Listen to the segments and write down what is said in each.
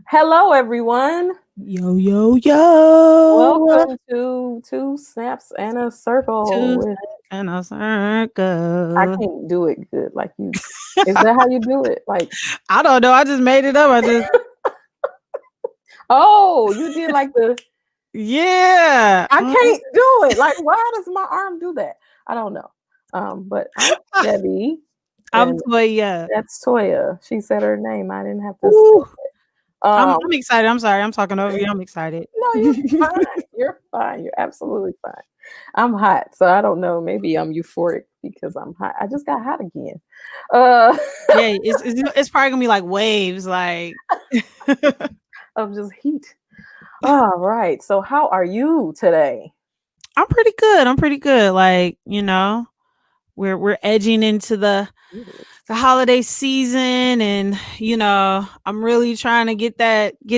Hello, everyone. Yo, yo, yo. Welcome to Two Snaps and a Circle. Two snaps and a circle. I can't do it good like you. Is that how you do it? Like, I don't know. I just made it up. oh, you did like the. Yeah. I can't do it. Like, why does my arm do that? I don't know. But I'm Shevy. I'm Toya. That's Toya. She said her name. I didn't have to Ooh. say it. I'm excited. I'm sorry. I'm talking over you. I'm excited. No, you're fine. You're fine. You're absolutely fine. I'm hot, so I don't know. Maybe I'm euphoric because I'm hot. I just got hot again. Yeah, it's probably gonna be like waves, like of just heat. All right. So how are you today? I'm pretty good. Like, we're edging into the holiday season, and I'm really trying to get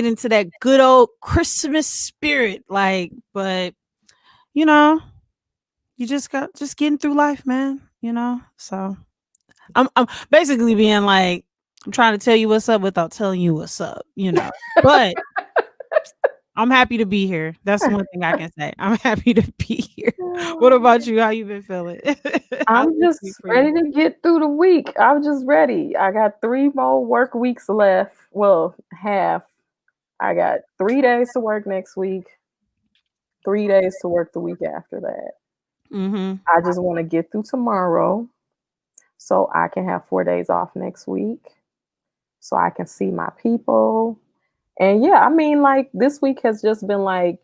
into that good old Christmas spirit, like, but you just getting through life, man, so I'm basically being like, I'm trying to tell you what's up without telling you what's up, but I'm happy to be here. That's one thing I can say. I'm happy to be here. What about you? How you been feeling? I'm just ready to get through the week. I'm just ready. I got 3 more work weeks left. Well, half. I got 3 days to work next week. 3 days to work the week after that. Mm-hmm. I just want to get through tomorrow so I can have 4 days off next week so I can see my people. And yeah, I mean, like, this week has just been like,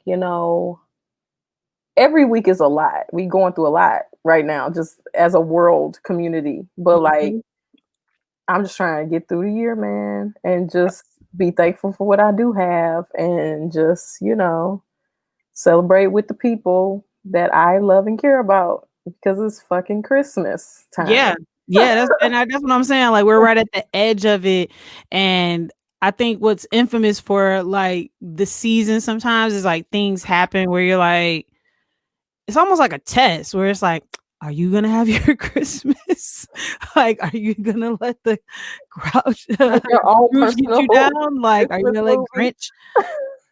every week is a lot. We going through a lot right now, just as a world community. But like, I'm just trying to get through the year, man, and just be thankful for what I do have, and just, celebrate with the people that I love and care about, because it's fucking Christmas time. Yeah, that's what I'm saying. Like, we're right at the edge of it, and I think what's infamous for like the season sometimes is like things happen where you're like, it's almost like a test where it's like, are you gonna have your Christmas? Like, are you gonna let the grouch your own get you down? Like, are you gonna let Grinch?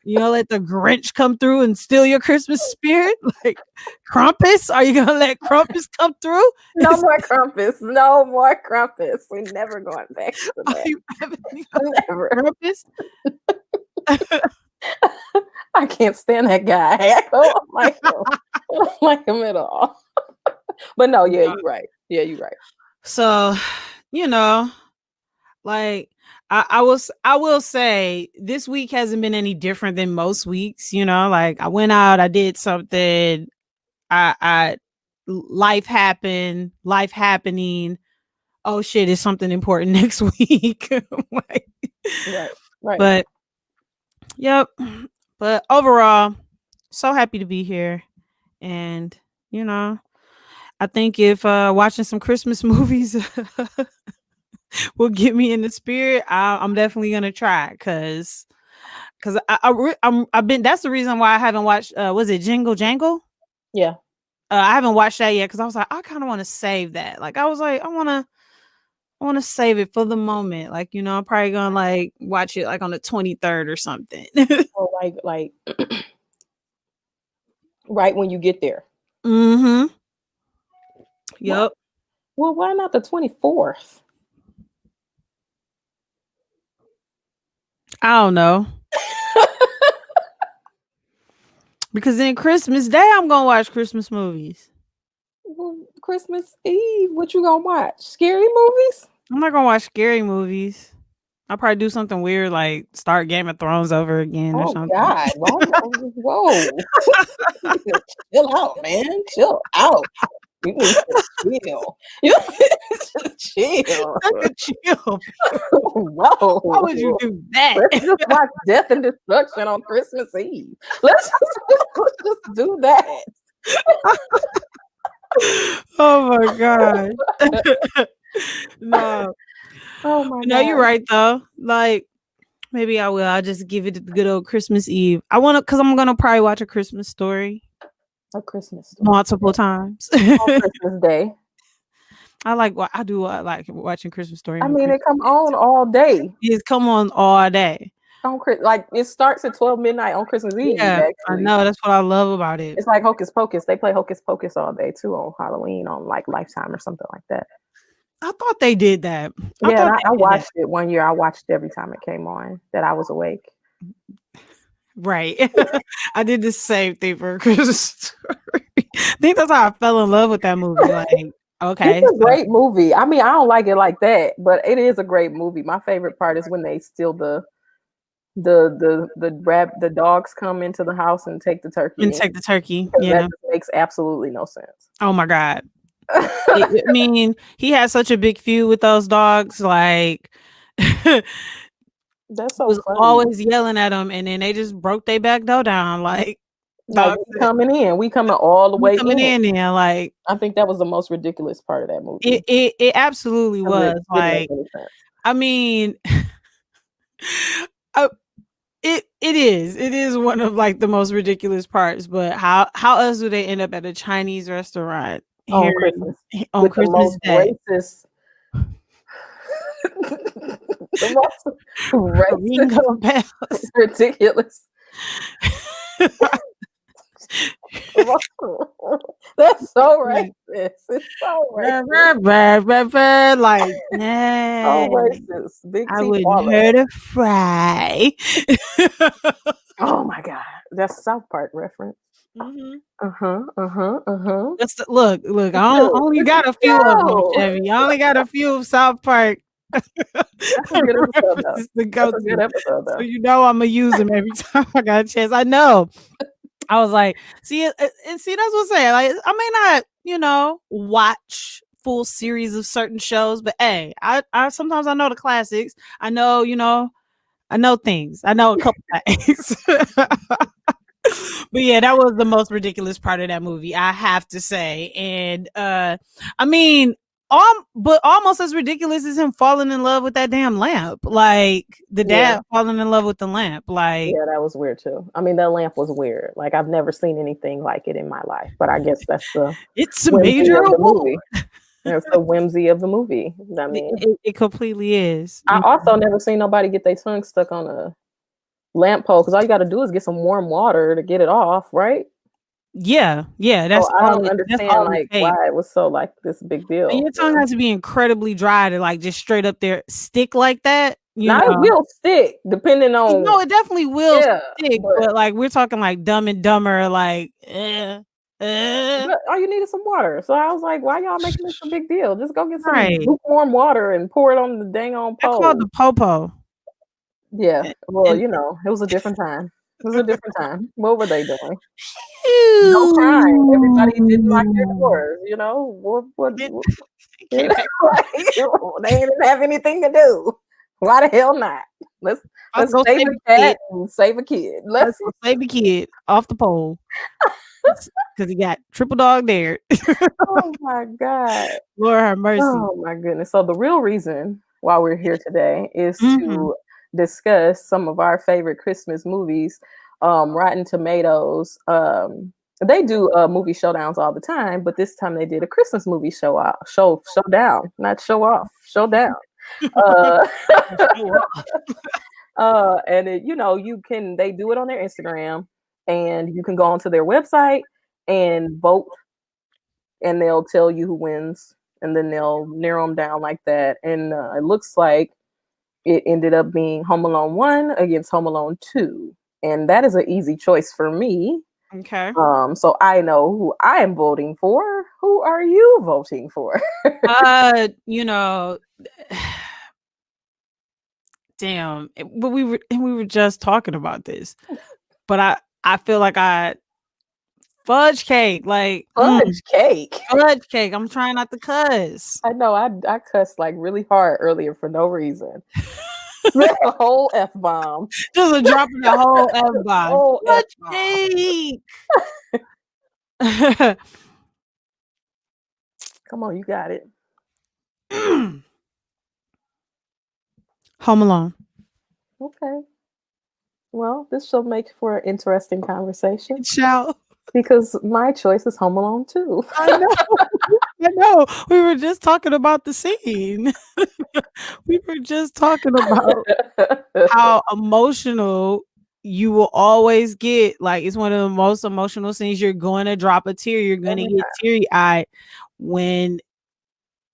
You gonna let the Grinch come through and steal your Christmas spirit? Like, Krampus? Are you gonna let Krampus come through? No more Krampus. No more Krampus. We're never going back to that. Never. Krampus? I can't stand that guy. I don't like him. I don't like him at all. But no, yeah, you're right. Yeah, you're right. So, like, I will say this week hasn't been any different than most weeks. Like, I went out, I did something, life happening. Oh shit, it's something important next week. Like, right. But yep. But overall, so happy to be here. And I think if watching some Christmas movies will get me in the spirit, I'm definitely gonna try, because I've been. That's the reason why I haven't watched. Was it Jingle Jangle? Yeah. I haven't watched that yet because I was like, I kind of want to save that. Like, I was like, I want to save it for the moment. Like, I'm probably gonna like watch it like on the 23rd or something. Or like right when you get there. Mm-hmm. Yep. Well, why not the 24th? I don't know. Because then Christmas Day, I'm gonna watch Christmas movies. Well, Christmas Eve, what you gonna watch? Scary movies? I'm not gonna watch scary movies. I'll probably do something weird, like start Game of Thrones over again or something. God. Whoa. Chill out, man. Chill out. You need to chill. You need to chill. Chill. Whoa. Why would you do that? Let's just watch Death and Destruction on Christmas Eve. Let's just do that. Oh my God. No. Oh my God. No, you're right though. Like, maybe I will. I'll just give it the good old Christmas Eve. Because I'm gonna probably watch A Christmas Story. A Christmas Story. Multiple times. On Christmas Day. I do like watching Christmas Story I on mean, it Christmas come Day on too. all day It's come on all day. on like it starts at 12 midnight on Christmas Eve. Yeah, I Actually, know. That's what I love about it. it's like Hocus Pocus. They play Hocus Pocus all day too on Halloween on like Lifetime or something like that. I thought they did that. I Yeah, and thought I they did that. watched it one year. I watched every time it came on that I was awake. Right. I did the same thing for Christmas Story. I think that's how I fell in love with that movie. Like, It's okay, a so great movie. I mean, I don't like it like that, but it is a great movie. My favorite part is when they steal the dogs come into the house and take the and turkey take the turkey. because that Yeah. just makes absolutely no sense. Oh my God. I mean, he had such a big feud with those dogs. Like, That's so was funny. always yelling at them, and then they just broke their back door down. Like, Like dog we said, coming in, we coming all the "You way coming in. in there?" Like, I think that was the most ridiculous part of that it, movie it, it absolutely because it was. didn't make Like, any sense. I mean, I, it is one of like the most ridiculous parts. But how else do they end up at a Chinese restaurant On here Christmas on with the Christmas most Day? racist, the most racist, Ringo bells. ridiculous. That's so racist. It's so racist. Like, So dang, racist. Big I teeth, wouldn't all that. hurt a fry. Oh my god, that's South Park reference. Mhm. Uh huh. Uh huh. Uh huh. Look. It's I cute. only It's a got a few of them, show. Chevy. I only got a few of South Park That's a good episode though. references to That's go a good to, episode so though. I'm gonna use them every time I got a chance. I know. I was like, see, and see, that's what I'm saying. Like, I may not, watch full series of certain shows, but hey, I sometimes I know the classics. I know, I know things. I know a couple things. But yeah, that was the most ridiculous part of that movie, I have to say. And I mean, but almost as ridiculous as him falling in love with that damn lamp. Like the Yeah. dad falling in love with the lamp. Like, Yeah, that was weird too. I mean, that lamp was weird. Like I've never seen anything like it in my life. But I guess that's the it's a whimsy major of the award. movie. That's the whimsy of the movie. I It, mean, it, it completely is. I also never seen nobody get their tongue stuck on a lamp pole because all you got to do is get some warm water to get it off, right? Yeah, So that's I all don't that's understand all it like takes. why it was so like this big And deal. your tongue has to be incredibly dry to like just straight up there stick like that, Now it will stick depending on No, it definitely will yeah, stick, but but like we're talking like Dumb and Dumber, like but all you need is some water. So I was like, why y'all making this a big deal? Just go get some right. lukewarm water and pour it on the dang on They're called the pole. popo. Yeah. Well, And it was a different time. It was a different time. What were they doing? No crime. Everybody didn't lock their doors. It You came know, back. like, they didn't have anything to do. Why the hell not? Let's Let's let's go save save a the kid. cat and save a kid. Let's go save the kid off the pole because he got triple dog dared. Oh my god. Lord have mercy. Oh my goodness. So the real reason why we're here today is Mhm. to discuss some of our favorite Christmas movies. Rotten Tomatoes. They do movie showdowns all the time, but this time they did a Christmas movie showdown, not show off, showdown. Uh, Show off. and they do it on their Instagram, and you can go onto their website and vote, and they'll tell you who wins, and then they'll narrow them down like that. And it looks like it ended up being Home Alone 1 against Home Alone 2, and that is an easy choice for me. Okay. So I know who I am voting for. Who are you voting for? You know, damn. But we were just talking about this. But I feel like fudge cake, like Fudge cake. fudge cake. I'm trying not to cuss. I know I cussed like really hard earlier for no reason. Said a whole F bomb. Just a dropping the whole F bomb. Whole F Fudge bomb. cake. Come on, you got it. Home Alone. Okay. Well, this shall make for an interesting conversation Ciao. because my choice is Home Alone too. I know. I know. We were just talking about the scene. We were just talking about how emotional you will always get. Like, it's one of the most emotional scenes. You're going to drop a tear. You're going to Every get teary eyed when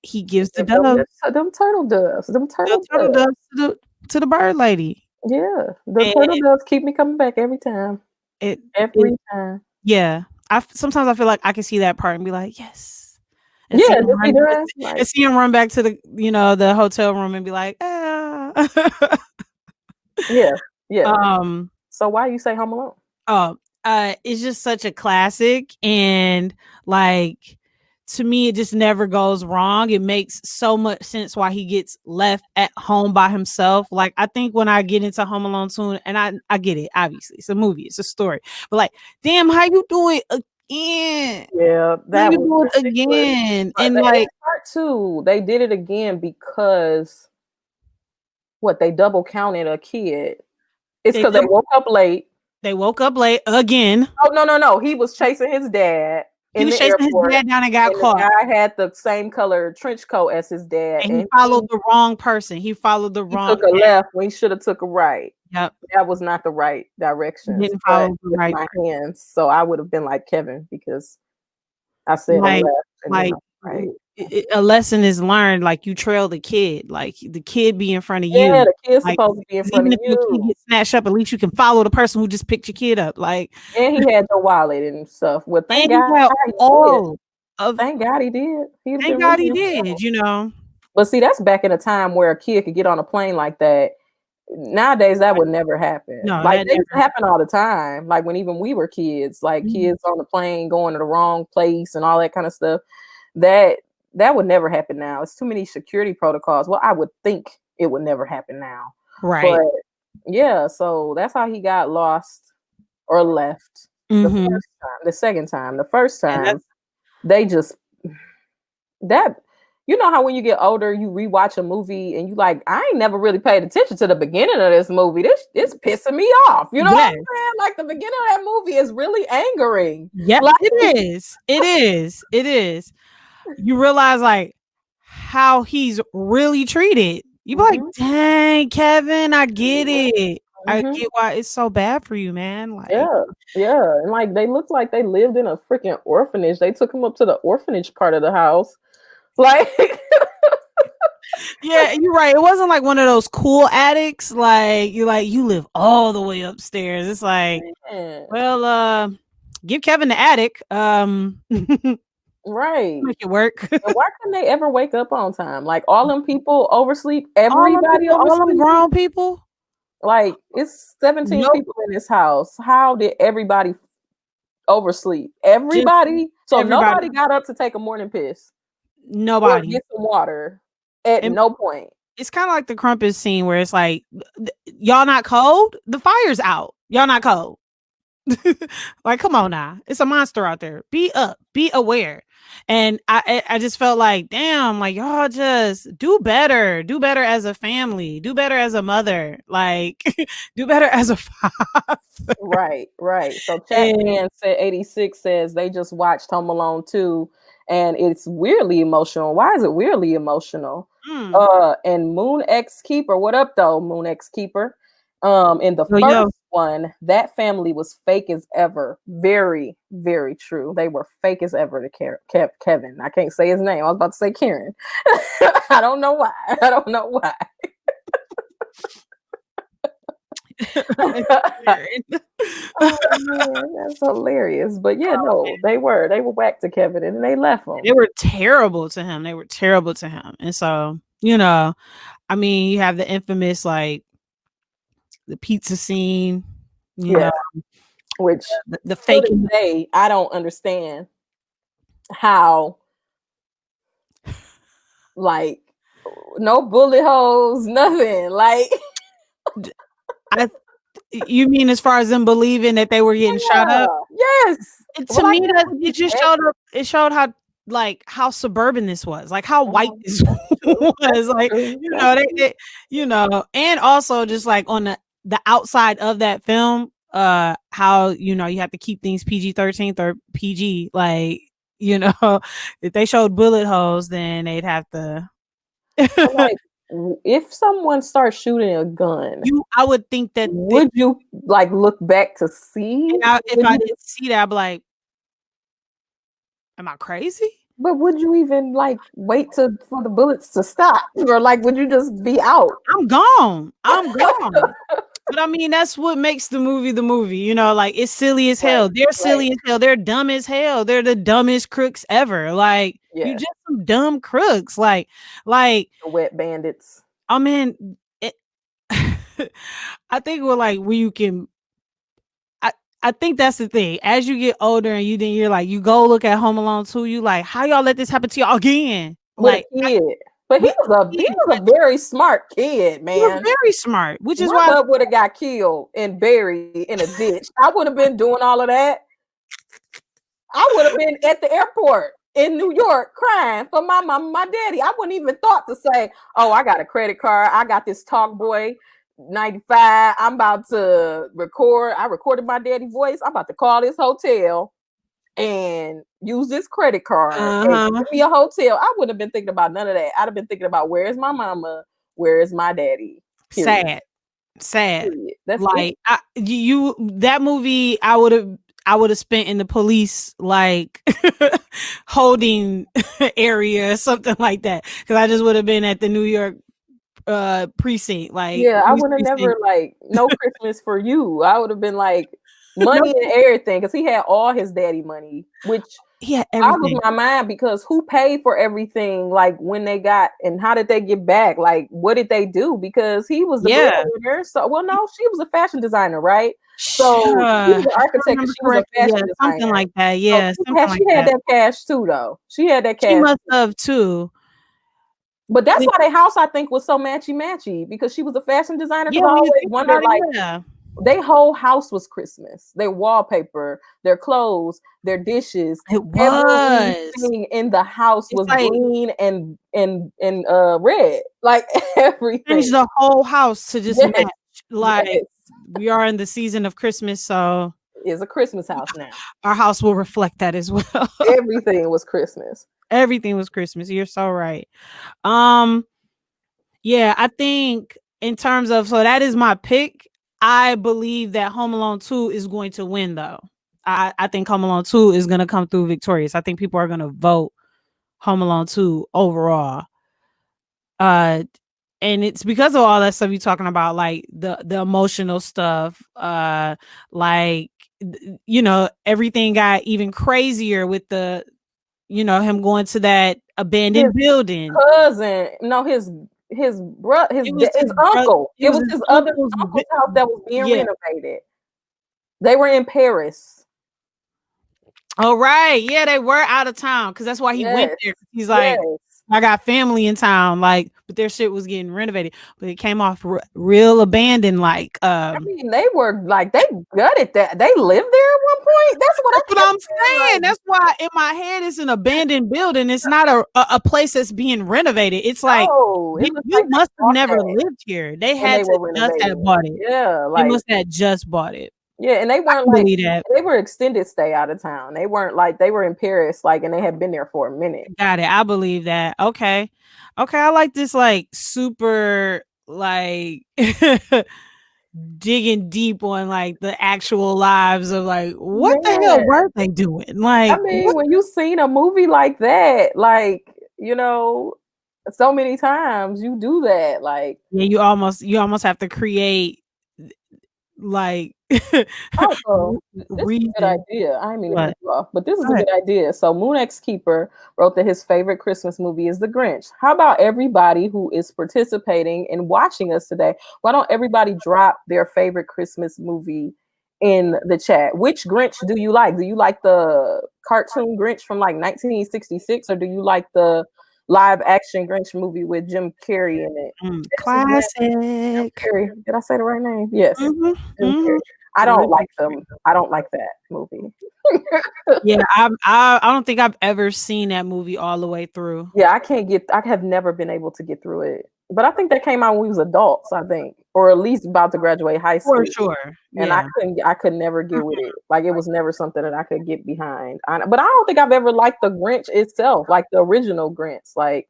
he gives the give them dove, them turtle doves, them the turtle turtle doves. doves to the bird lady. Yeah, the And turtle doves keep me coming back every time. it it Every time. yeah. Sometimes I feel like I can see that part and be like, yes. And see Yeah, him just be run there, like, back to the hotel room and be like, ah. yeah, yeah. um So why you say Home Alone? Oh, it's just such a classic, and like to me, it just never goes wrong. It makes so much sense why he gets left at home by himself. Like, I think when I get into Home Alone 2, and I get it, obviously, it's a movie, it's a story, but like, damn, how you do it again? Yeah, How that you was do it ridiculous. again? But And the like, in part 2, they did it again because what, they double counted a kid. It's they because they dou- woke up late. they woke up late again. Oh, no, no, no, he was chasing his dad He in was the chasing his airport, dad down and got and the caught, guy had the same color trench coat as his dad, and he and followed the wrong person. He followed the he wrong took a path. left when he shoulda took a right. Yep, That was not the right he directions, didn't but follow the with right. my hands, so I would have been like Kevin because I said a Like left and then like, a right. a lesson is learned, like, you trail the kid, like, the kid be in front of Yeah, you, the kid's like, supposed to be in 'cause front even of if your kid you. gets snatched up, at least you can follow the person who just picked your kid up, like, And he had the wallet and stuff. Well, and thank he God had he did. all of Thank God he did. He'd have thank been God really he in did, trouble. you know? But see, that's back in a time where a kid could get on a plane like that. Nowadays, that would never happen. No, Like, that that used to never. happen all the time, like, when even we were kids, like, Mhm. kids on the plane going to the wrong place and all that kinda stuff. That that would never happen now. It's too many security protocols. Well, I would think it would never happen now. Right. But, yeah, so that's how he got lost or left the Mhm. first time. The second time. The first Yeah, time, that's they just that you know how when you get older, you rewatch a movie and you like, I ain't never really paid attention to the beginning of this movie. This pissing me off. You know what yes. I'm saying? Like the beginning of that movie is really angering. Yep, Like, it is. It is. It is. You realize, like, how he's really treated. You be like, mhm, "Dang, Kevin, I get mhm, it. I mhm. get why it's so bad for you, man." Like, Yeah, yeah, and like they looked like they lived in a freaking orphanage. They took him up to the orphanage part of the house. Like, yeah, you're right. It wasn't like one of those cool attics. You live all the way upstairs. It's like, man, well, give Kevin the attic. right. Make it work. And why couldn't they ever wake up on time? Like all them people oversleep. All them Everybody people, all them oversleep. grown people. Like it's 17 Nope. people in this house. How did everybody oversleep? Just Everybody. So everybody. nobody got up to take a morning piss or Nobody. get some water at And no point. it's kind of like the Crumpets scene where it's like, y'all not cold? The fire's out. Y'all not cold. Like, come on now. It's a monster out there. Be up, be aware. And I just felt like, damn, like, y'all just do better. Do better as a family. Do better as a mother. Like, do better as a father. Right, right. So Chat And Fan said 86 says they just watched Home Alone 2 and it's weirdly emotional. Why is it weirdly emotional? mm, And Moon X Keeper, what up though, Moon X Keeper? In the yo, first yo, one, that family was fake as ever. Very, very true. They were fake as ever to Kevin. I can't say his name. I was about to say Karen. I don't know why. I don't know why. it's weird. Oh man, that's hilarious. But yeah, no, they were whack to Kevin and they left They him. were terrible to him. They were terrible to him. And so, I mean, you have the infamous, like, the pizza scene, you Yeah, know, which the to this faking. day I don't understand how like no bullet holes, nothing. Like I You mean as far as them believing that they were getting shot up? yeah, yes. To Well, I me, guess that with it these just showed up. It showed how, like, how suburban this was, like how white this that's true. That's was, like, true. That's true. and also just like on the outside of that film, how you have to keep things PG-13 or PG, like. you know, if they showed bullet holes, then they'd have to. So, like, if someone starts shooting a gun, I would think that would you like look back to see? if Would I you, didn't see that, I'd be like, am I crazy? but would you even like wait for the bullets to stop, or like would you just be out? I'm gone. I'm gone. But I mean, that's what makes the movie the movie. You know, like it's silly as Right, hell. They're right. silly as hell. They're dumb as hell. They're the dumbest crooks ever. Like you Yeah, just some dumb crooks. Like the wet bandits. I mean, it, I think we're like where you can. I I think that's the thing. As you get older and you're like you go look at Home Alone 2, you like how y'all let this happen to y'all again? With a Like kid. But with he kids, was a very smart kid, you were man. very smart, which is My why butt would have got killed and buried in a ditch. I would have been doing all of that. I would have been at the airport in New York crying for my mom, my daddy. I wouldn't even thought to say, "Oh, I got a credit card. I got this Talk Boy 95. I'm about to record. I recorded my daddy voice. I'm about to call this hotel and use this credit card and uh-huh. give me a hotel." I wouldn't have been thinking about none of that. I'd have been thinking about where is my mama, where is my daddy. Period. Sad. Period. That's it. Like you that movie I would have spent in the police like holding area or something like that because I just would have been at the New York precinct like Yeah, I police would have never precinct. like no Christmas for you. I would have been like No, money and everything because he had all his daddy money, which yeah, boggles everything. my mind because who paid for everything? Like when they got and how did they get back? Like what did they do? Because he was the Yeah. breadwinner. So well, no, she was a fashion designer, right? So he was Sure. an If I architect and remember she was a correctly, yeah, fashion something designer. like that. So Yeah, something she like had that. that cash too, though. She had that She cash. must have too. But that's When, why their house, I think, was so matchy matchy because she was a fashion designer. yeah, Because I when you always think wondered, about it, like, yeah. their whole house was Christmas. Their wallpaper, their clothes, their dishes, It was. everything in the house It's was like green and red. Like change everything. the whole house to just Yes, match. Like yes. we are in the season of Christmas, so It's a Christmas house now. our house will reflect that as well. Everything was Christmas. Everything was Christmas. You're so right. Um, yeah, I think in terms of so that is my pick. I believe that Home Alone 2 is going to win though. I think Home Alone 2 is gonna come through victorious. I think people are gonna vote Home Alone 2 overall. Uh and it's because of all that stuff you're talking about, like the emotional stuff, like everything got even crazier with the him going to that His abandoned building. cousin, no, his brother, It was his uncle. it It was was his his other uncle's uncle's house that was being yeah. renovated. They were in Paris. Oh, right. Yeah, they were out of town because that's why he went Yes. there. He's like, Yes. I got family in town, like, but their shit was getting renovated, but it came off real abandoned, like, I mean, they were like they gutted that. They lived there at one point. That's what I that's what kept I'm saying. saying. Like, That's why in my head it's an abandoned building. It's not a place that's being renovated. It's like no, it you, was you like they must have bought never that lived here. They and they had to were just renovating have it. bought it. Yeah, They like must have just bought it. yeah, and they I weren't can like believe that. they were extended stay out of town. They weren't like they were in Paris, like, and they had been there for a minute. Got it. I believe that. Okay. Okay. I like this like super like digging deep on like the actual lives of like what the hell Man, were they doing? I Like mean, what when you seen a movie like that, like so many times you do that, like yeah, you almost have to create like also, this is a good reason. idea. I didn't mean to cut What? you off, but this is Go a ahead. good idea. So, Moon X Keeper wrote that his favorite Christmas movie is The Grinch. How about everybody who is participating and watching us today? Why don't everybody drop their favorite Christmas movie in the chat? Which Grinch do you like? Do you like the cartoon Grinch from like 1966, or do you like the live action Grinch movie with Jim Carrey in it? That's his name. Jim Classic. Carrey. Did I say the right name? Yes. Mhm. Jim Mhm. Carrey. I don't Really like them. I don't like that movie. yeah, I don't think I've ever seen that movie all the way through. Yeah, I can't get. I have never been able to get through it. But I think that came out when we was adults. I think. or at least about to graduate high For school. sure. And Yeah. I could never get with it. Like it was never something that I could get behind. But I don't think I've ever liked the Grinch itself, like the original Grinch. Like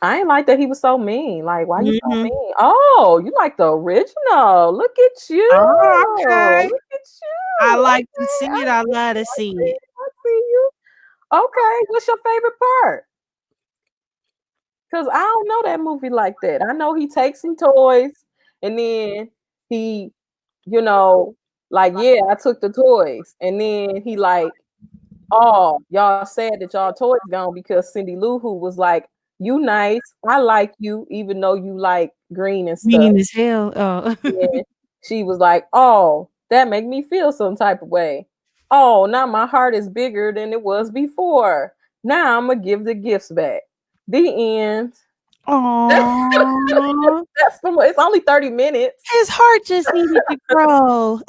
I ain't like that he was so mean. Like, why you so Mhm. mean? Oh, you like the original. Look at you. Oh, okay. Look at I you. like to Okay, see I it. I see love you. to I see see it. you. I see you. Okay, what's your favorite part? Because I don't know that movie like that. I know he takes some toys and then he, you know, like, yeah, I took the toys. And then he like, oh, y'all sad that y'all toys gone because Cindy Lou Who was like, you nice. I like you, even though you like green and stuff. Mean as hell. Oh. Yeah. She was like, oh, that make me feel some type of way. Oh, now my heart is bigger than it was before. Now I'm gonna give the gifts back. The end. Aw. That's the it's only 30 minutes. His heart just needed to grow.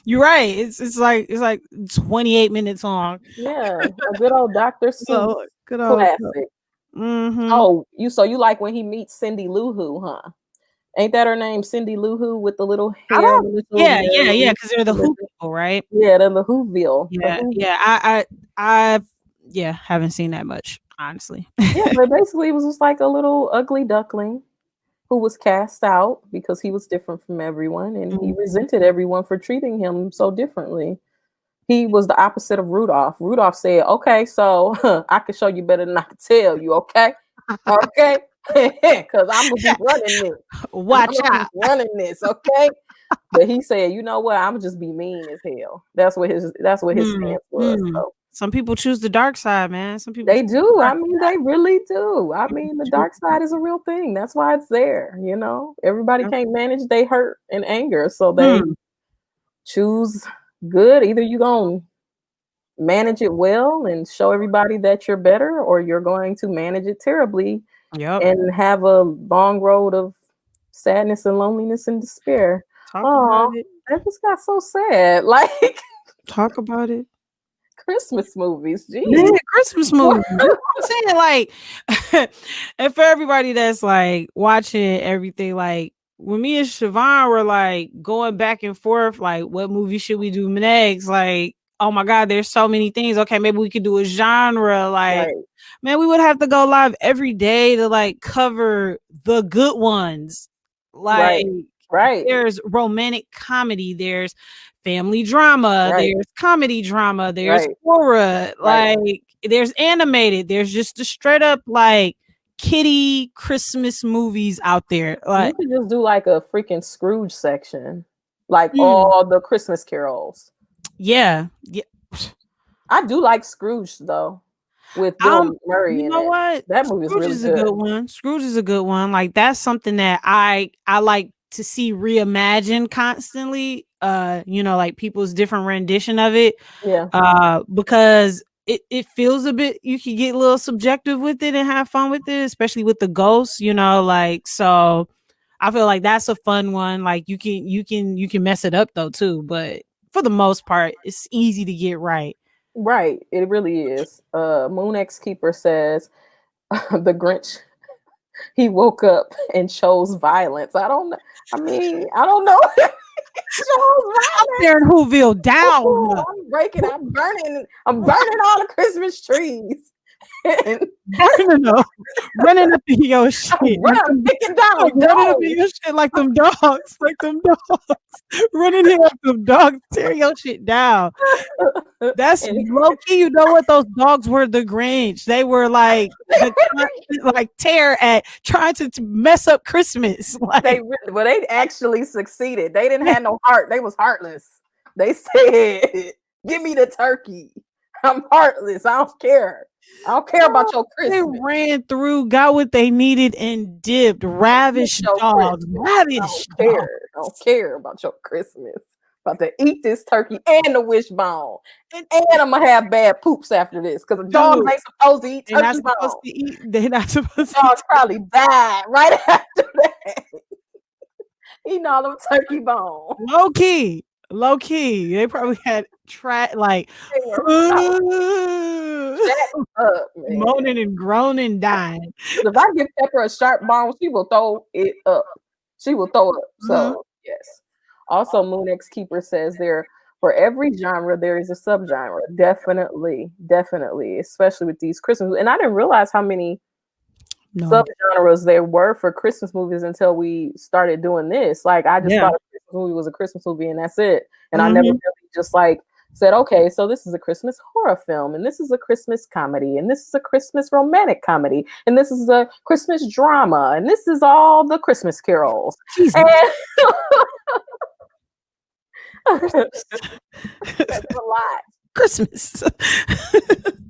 You're right. It's like 28 minutes long. Yeah, a good old Dr. Seuss Oh, good old. classic. Mm-hmm. Oh, so you like when he meets Cindy Lou Who, huh? Ain't that her name, Cindy Lou Who, with the little I hair don't. and the little Yeah, nose? because they're the And the, Who people, right? yeah, the Whoville. The Yeah, Who. yeah. I yeah, haven't seen that much, honestly. Yeah, but basically it was just like a little ugly duckling who was cast out because he was different from everyone and he Mhm. resented everyone for treating him so differently. He was the opposite of Rudolph. Rudolph said, okay, so I can show you better than I can tell you, okay? Okay? Because I'm going to be running this. And I'm Watch going to be out. running this, okay? But he said, you know what? I'm going to just be mean as hell. That's what his Mm, stance was. mm. So Some people choose the dark side, man. Some people they choose the do. dark I mean, they really do. I people mean, the choose. dark side is a real thing. That's why it's there, Everybody Yep. can't manage they hurt and anger, so they Mm, choose good. Either you going to manage it well and show everybody that you're better, or you're going to manage it terribly yep. and have a long road of sadness and loneliness and despair. Talk about Oh, it. that just got so sad. Like Talk about it. Christmas movies, Yeah, geez. Christmas movie. That's what I'm saying. Like, and for everybody that's like watching everything, like when me and Siobhan were like going back and forth, like what movie should we do next? Like, oh my God, there's so many things. Okay, maybe we could do a genre. Like, Right, man, we would have to go live every day to like cover the good ones. Like, right, right, there's romantic comedy, there's family drama, right, there's comedy drama, there's right, horror, right. like there's animated, there's just the straight up like kiddie Christmas movies out there. You Like, could just do like a freaking Scrooge section, like mm, all the Christmas carols. yeah, yeah. I do like Scrooge though, with Um, Bill Murray you in know it. what? That movie is Scrooge really is a good. good one. Scrooge is a good one. Like that's something that I like to see reimagined constantly. Like people's different rendition of it. Yeah, Because it feels a bit, you can get a little subjective with it and have fun with it, especially with the ghosts, like, so I feel like that's a fun one. Like you can mess it up though too, but for the most part it's easy to get right. right. It really is. Moon X Keeper says the Grinch he woke up and chose violence. I don't know. I mean, I don't know. Chose Out there in violence. Whoville down. Ooh, I'm burning all the Christmas trees. And Burning up, running up in your shit like I'm them, picking like down running up in dogs. your shit like them dogs, running here like them dogs, tear your shit down. That's And low key. You know what? Those dogs were the Grinch. They were like the constant, like terror at trying to mess up Christmas. Like, they actually succeeded. They didn't have no heart. They was heartless. They said, "Give me the turkey. I'm heartless. I don't care. I don't care about your they Christmas. ran through, got what they needed, and dipped. Get Ravished your dogs, Christmas. I don't ravished dogs. care. I don't care about your Christmas. About to eat this turkey and the wishbone. And And I'm gonna have bad poops after this because the dogs dude, ain't supposed to eat they're not turkey supposed bone. to eat. They're not supposed to eat. Dogs probably died right after that. Eating all them turkey bone. Low key, low key. They probably had like They were shut up, man. moaning and groaning, dying. If I give Pepper a sharp bone, she will throw it up. She will throw up. Mhm. So yes. Also, Moon X Keeper says there for every genre there is a subgenre. Definitely, definitely, especially with these Christmas. And I didn't realize how many No idea. subgenres there were for Christmas movies until we started doing this. Like I just Yeah. thought a Christmas movie was a Christmas movie and that's it. And I never Mhm. really just like said, okay, so this is a Christmas horror film, and this is a Christmas comedy, and this is a Christmas romantic comedy, and this is a Christmas drama, and this is all the Christmas carols. Jesus. And Christmas. that's a lot. Christmas.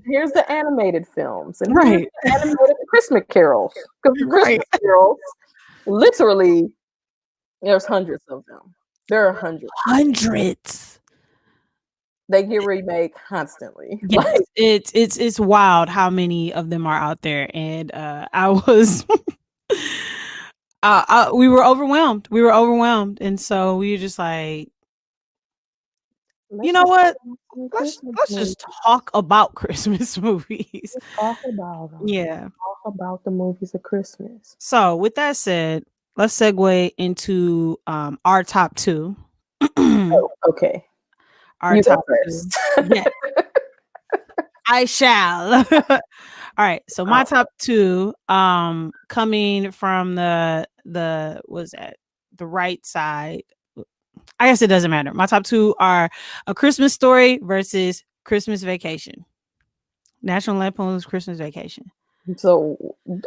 Here's the animated films, and here's Right. the animated Christmas carols. Because the Right. Christmas carols, literally, there's hundreds of them. There are hundreds. Hundreds. They get remade constantly. Yes, Like, it's wild how many of them are out there, and I was, we were overwhelmed. We were overwhelmed, and so we were just like, you let's know just what? watch some Let's Christmas let's movies. just talk about Christmas movies. Let's talk about them. Yeah. Talk about the movies of Christmas. So with that said, let's segue into our top two. Oh, okay. Our You go top two. first. Yeah, I shall. All right, so my Oh, top two, coming from the what's that? The right side. I guess it doesn't matter. My top two are A Christmas Story versus Christmas Vacation. National Lampoon's Christmas Vacation. so,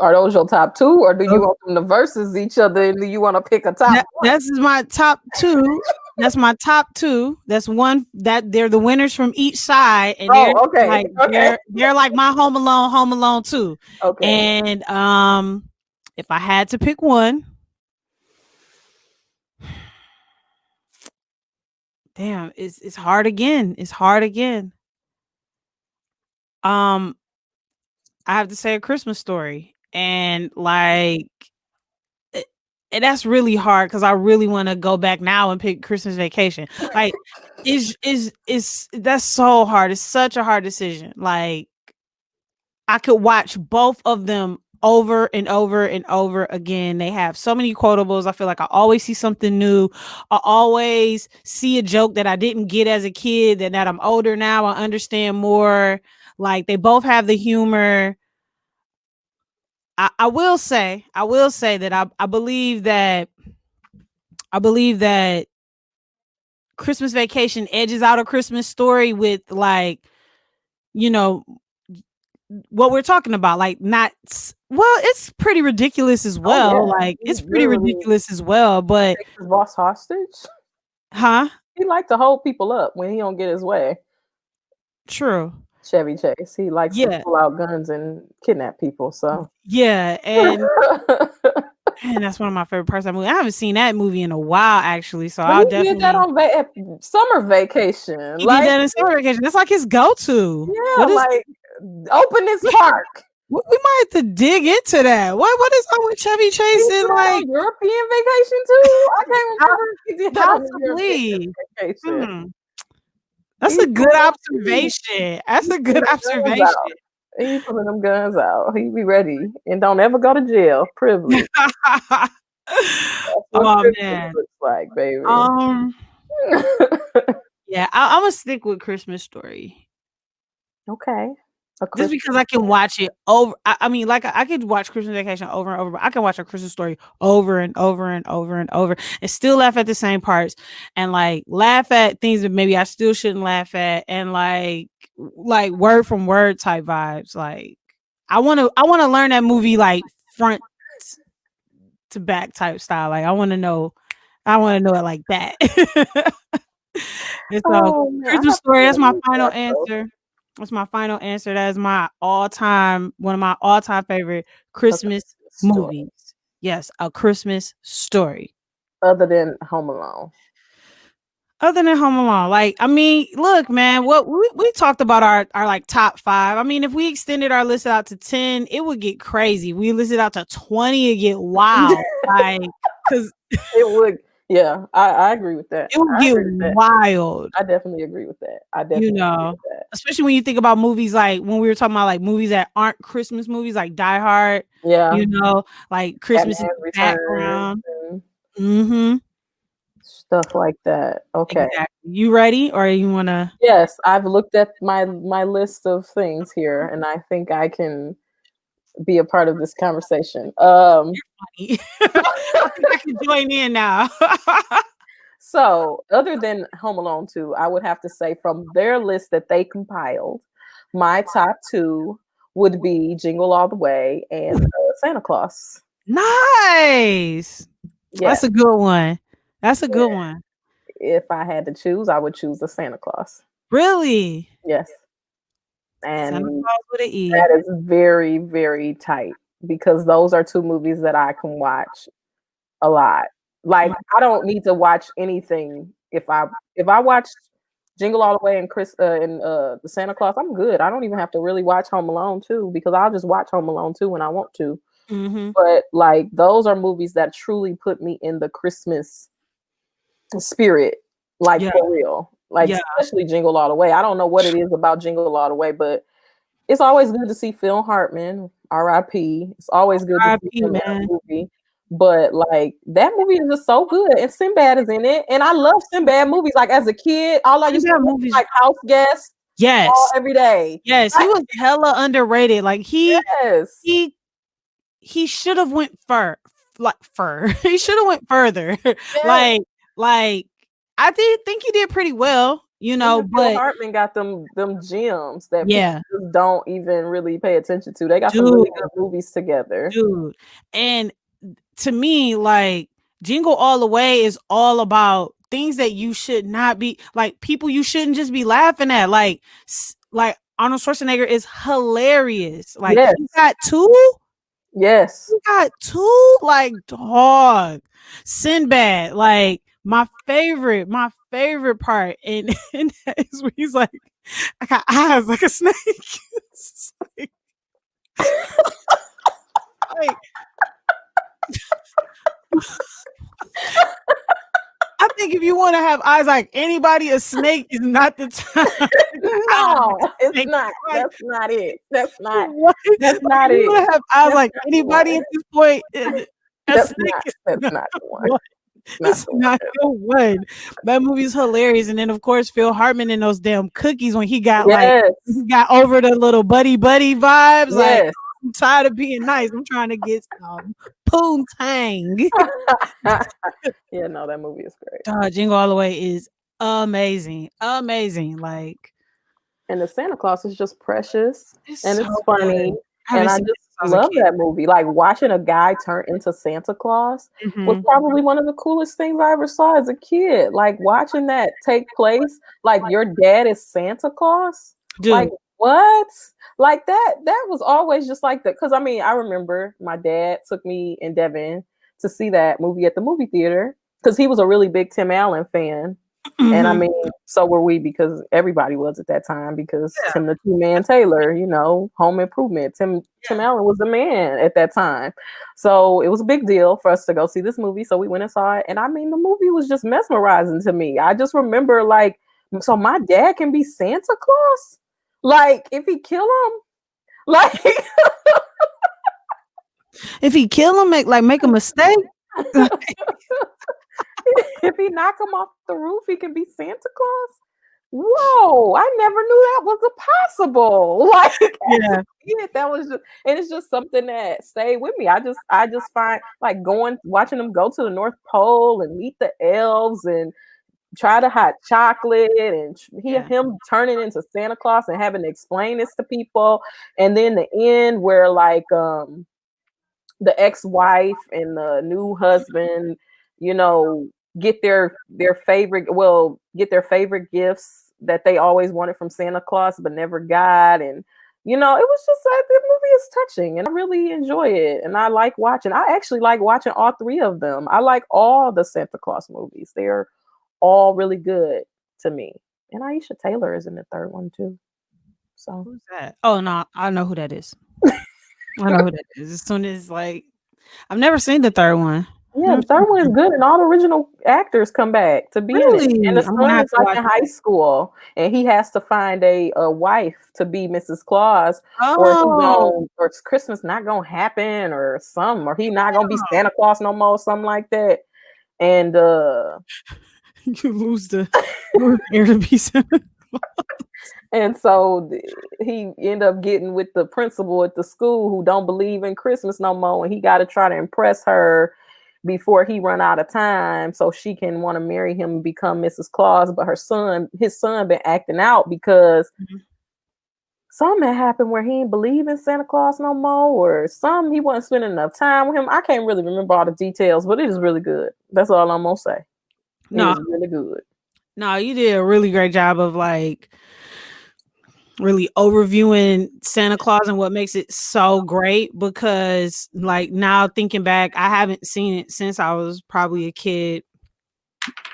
are those your top two, or do you want them to versus each other, and do you want to pick a top one? That's my top two. That's my top two. That's one that they're the winners from each side, and they're okay, like okay, they're like my Home Alone 2. okay. And if I had to pick one, damn, it's hard again. It's hard again. I have to say A Christmas Story, and like, and that's really hard because I really want to go back now and pick Christmas Vacation. Like, is that's so hard. It's such a hard decision. Like, I could watch both of them over and over and over again. They have so many quotables. I feel like I always see something new. I always see a joke that I didn't get as a kid, and that I'm older now, I understand more. Like, they both have the humor. I will say that I believe that Christmas Vacation edges out A Christmas Story with, like, you know, what we're talking about. Like, not well, it's pretty ridiculous as Oh well. yeah, Like, he it's pretty literally ridiculous as well. But takes his boss hostage. huh? He likes to hold people up when he don't get his way. True. Chevy Chase. He likes to Yeah. pull out guns and kidnap people. So Yeah. And that's one of my favorite parts of that movie. I haven't seen that movie in a while, actually. So but I'll he did that definitely. on summer vacation. He did Like, that in Summer Vacation. That's like his go-to. yeah, What is? like open this park. We might have to dig into that. What is up with Chevy He Chase did and, that like, on European vacation too. I can't remember if he did that on the European possibly? vacation. Hmm. That's He a good pulling them observation. That's a good guns observation. out. He pulling them guns out. He be ready and don't ever go to jail. Privilege. That's what Oh privilege man. looks like, baby. Yeah, I'm gonna stick with Christmas Story. Okay. A Just Christmas because I can watch it over. I mean, like, I could watch Christmas Vacation over and over, but I can watch A Christmas Story over and over and over and over, and still laugh at the same parts, and, like, laugh at things that maybe I still shouldn't laugh at, and like word from word type vibes. Like, I want to learn that movie, like, front to back type style. Like, I want to know it like that. And so, Oh man, I Christmas have to Story, that's my rewatch final that though. answer. That's my final answer. That is my one of my all-time favorite A Christmas Christmas Story. movies. Yes, A Christmas Story. Other than Home Alone. Other than Home Alone. Like, I mean, look, man, what we talked about our like top 5. I mean, if we extended our list out to 10, it would get crazy. We listed out to 20, it'd get wild. Like, because It would. Yeah, I agree with that. it would I get agree with that. wild. I definitely agree with that. I You definitely agree know, with that. especially when you think about movies, like when we were talking about, like, movies that aren't Christmas movies, like Die Hard, Yeah. you know, like Christmas in Batman the Returns background. and Mhm. Stuff like that. Okay. Exactly. You ready or you wanna Yes, I've looked at my list of things here, and I think I can be a part of this conversation. funny. I think I can join in now. So, other than Home Alone 2, I would have to say from their list that they compiled, my top 2 would be Jingle All the Way and, Santa Claus. Nice. That's Yes, a good one. That's a good yeah. one. If I had to choose, I would choose the Santa Claus. Really? Yes, Santa and Claus with an E. that is very, very tight because those are 2 movies that I can watch a lot. My Like, I don't need to watch anything if I watch Jingle All the Way and the Santa Claus, I'm good. I don't even have to really watch Home Alone 2 because I'll just watch Home Alone 2 when I want to. Mhm. But, like, those are movies that truly put me in the Christmas spirit, like, Yeah, for real. Like, yeah. especially Jingle All the Way. I don't know what it is about Jingle All the Way, but it's always good to see Phil Hartman, RIP. It's always good to see RIP, him in man. a movie. But like that movie is just so good, and Sinbad is in it, and I love Sinbad movies. Like as a kid, all I used to Sinbad watch movies like House Guest all yes. every day. Yes, he was hella underrated. Like Yes, he he should have went fur. He should have went further. yes. like like I did think he did pretty well, Him and Phil but Hartman got them gems that people yeah, just don't even really pay attention to. They got some dude, really good movies together. dude. And to me, like Jingle All the Way is all about things that you should not be like people you shouldn't just be laughing at. Like Arnold Schwarzenegger is hilarious. Like Yes, yes. he got two, like dog. Sinbad, like my favorite part, and that is where he's like, I got eyes like a snake. It's like, I think if you want to have eyes like anybody, a snake is not the time. Eyes like No, a it's snake. not. Like, That's not it. That's not. what? Like, That's if not you it. want to have eyes That's like not the anybody one. at this point, a That's snake not. is That's not not the the one. one. It's not It's the one. not the one. That movie's hilarious. And then of course Phil Hartman and those damn cookies when he Yes. got over the little buddy vibes. Like Yes. I'm tired of being nice. I'm trying to get some poontang. Yeah. No, that movie is great. Jingle All the Way is amazing. Amazing. Like And the Santa Claus is just precious it's and so it's good. funny. I haven't And I seen it just since I was a love kid. that movie. Like watching a guy turn into Santa Claus was Mhm. probably one of the coolest things I ever saw as a kid. Like watching that take place, like your dad is Santa Claus. Like Dude. what? Like that was always just like that. Cause I mean, I remember my dad took me and Devin to see that movie at the movie theater because he was a really big Tim Allen fan. And I Mhm. mean, so were we because everybody was at that time because Yeah. Tim the Two Man Taylor, Home Improvement. Tim Yeah. Allen was the man at that time. So it was a big deal for us to go see this movie. So we went and saw it. And I mean, the movie was just mesmerizing to me. I just remember like, so my dad can be Santa Claus? Like, if he kill him, like If he kill him, make a mistake. if he knock him off the roof, he can be Santa Claus. Whoa, I never knew that was a possible. Like as a Yeah. kid, that was just and it's just something that stayed with me. I just find like watching them go to the North Pole and meet the elves and try the hot chocolate and Yeah. him turning into Santa Claus and having to explain this to people. And then the end where like the ex-wife and the new husband, you know, get their favorite gifts that they always wanted from Santa Claus but never got. And it was just like the movie is touching and I really enjoy it. And I actually like watching all three of them. I like all the Santa Claus movies. They're all really good to me. And Aisha Taylor is in the third one too. So Who's that? Oh no, I know who that is. I know who that is. As soon as like I've never seen the third one. yeah, Never the third seen one the is third. good, and all the original actors come back to be in it. And the Really? I'm gonna son have is to like watch in high that. school, and he has to find a wife to be Mrs. Claus, Oh, or Christmas not gonna happen, or he not gonna be Santa Claus no more, something like that. And You lose the air to be Santa. and so he end up getting with the principal at the school who don't believe in Christmas no more, and he got to try to impress her before he run out of time so she can want to marry him and become Mrs. Claus. But his son been acting out because something had happened where he didn't believe in Santa Claus no more, or some he wasn't spending enough time with him. I can't really remember all the details, but it is really good. That's all I'm gonna say. It No, is really good. no, you did a really great job of like really overviewing Santa Claus and what makes it so great, because like now thinking back, I haven't seen it since I was probably a kid.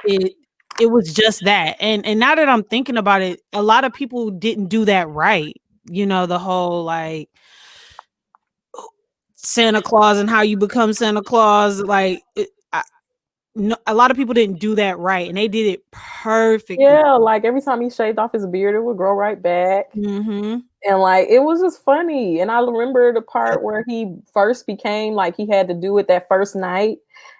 It it was just that. And now that I'm thinking about it, a lot of people didn't do that right. You know, the whole like Santa Claus and how you become Santa Claus, like no, a lot of people didn't do that right, and they did it perfectly. Yeah, like every time he shaved off his beard, it would grow right back. Mhm. And like it was just funny. And I remember the part where he first became like he had to do it that first night.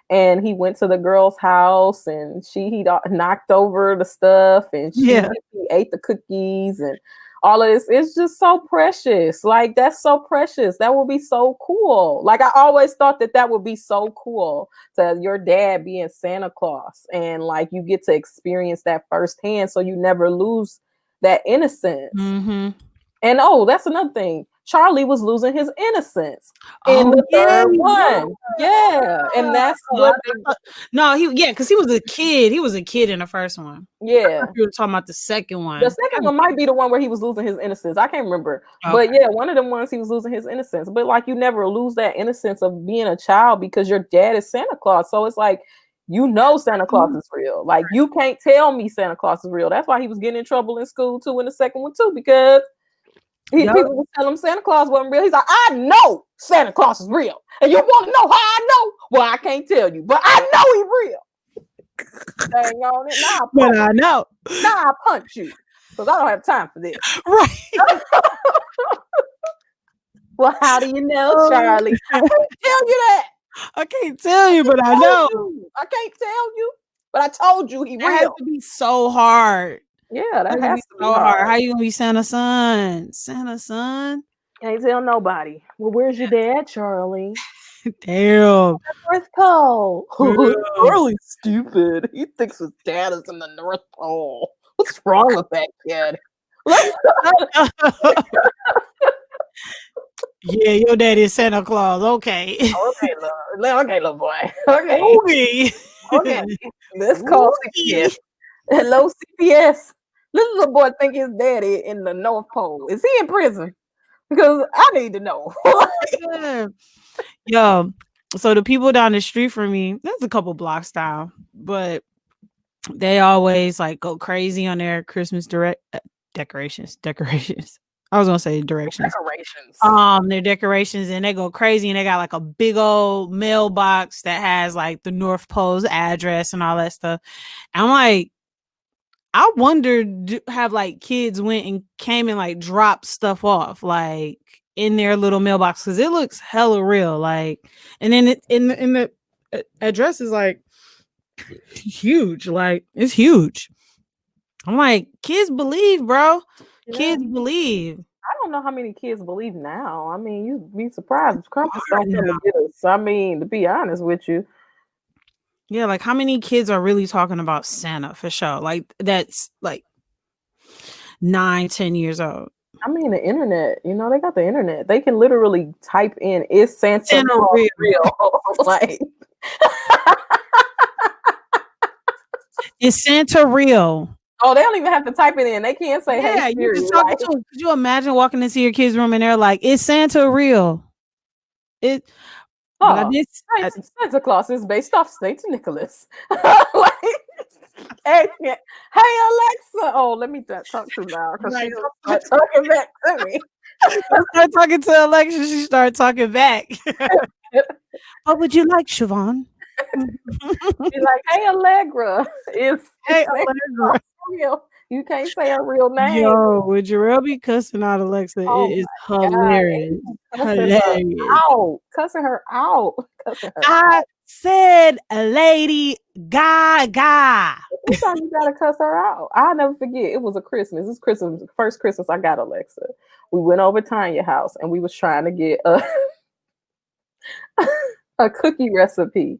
And he went to the girl's house and he knocked over the stuff and Yeah. he ate the cookies and all of this. It's just so precious. Like that's so precious. That would be so cool. Like I always thought that would be so cool to your dad being Santa Claus and like you get to experience that firsthand so you never lose that innocence. Mhm. And that's another thing. Charlie was losing his innocence in Oh, the yeah, third he was. one. Yeah. And that's Oh, I what thought no, because he was a kid. He was a kid in the first one. I thought yeah. you were talking about the second The one. second one might be the one where he was losing his innocence. I can't remember. But Okay. yeah, one of them ones he was losing his innocence. But like you never lose that innocence of being a child because your dad is Santa Claus. So it's like Santa Claus is real. Like you can't tell me Santa Claus is real. That's why he was getting in trouble in school too in the second one too, because Yep. people would tell him Santa Claus wasn't real. He's like, I know Santa Claus is real. And you want to know how I know? Well, I can't tell you, but I know he's real. Dang on it. But I know. Now I punch you. Because I don't have time for this. Right. Well, how do you know, Charlie? I can't tell you that. I can't tell you, but I know. I can't tell you. But I told you he That has real. to be so hard. Yeah, that That has be to be so hard. How you gonna be Santa's son? Santa's son? Can't tell nobody. Well, where's your dad, Charlie? Damn. North Pole. Yeah. Charlie's stupid. He thinks his dad is in the North Pole. What's wrong with that kid? Yeah, your daddy is Santa Claus. Okay. Okay, little boy. Okay. Okay. Let's call CPS. Hello, CPS. Little boy think his daddy in the North Pole. Is he in prison? Because I need to know. Yeah. Yo, so the people down the street from me, there's a couple blocks down, but they always like go crazy on their Christmas decorations. I was gonna say directions. Their decorations, and they go crazy, and they got like a big old mailbox that has like the North Pole's address and all that stuff. I'm like, I wonder, have like kids went and came and like dropped stuff off like in their little mailbox, because it looks hella real. Like, and then in the address is like huge, like it's huge. I'm like, kids believe, bro. Yeah. Kids believe. I don't know how many kids believe now. I mean, you'd be surprised if Krampus don't come to get us. I mean, to be honest with you. Yeah, like how many kids are really talking about Santa for sure? Like that's like 9-10 years old. I mean, the internet, they got the internet. They can literally type in, is Santa real? Like, is Santa real? Oh, they don't even have to type it in. They can't say, yeah, hey, Siri. You just talk to them. Could you imagine walking into your kid's room and they're like, is Santa real? Santa Claus is based off Saint Nicholas. Like, hey Alexa. Oh, let me talk to now because she's talking back to me. Start talking to Alexa. She started talking back. What would you like, Siobhan? She's like, hey Allegra. Hey Allegra. Real. You can't say her real name. Yo, would you really be cussing out Alexa? It is hilarious. Cussing her out. said Lady Gaga. Sometimes you gotta cuss her out. I'll never forget. It was a Christmas. This Christmas, first Christmas I got Alexa. We went over Tanya's house and we was trying to get a a cookie recipe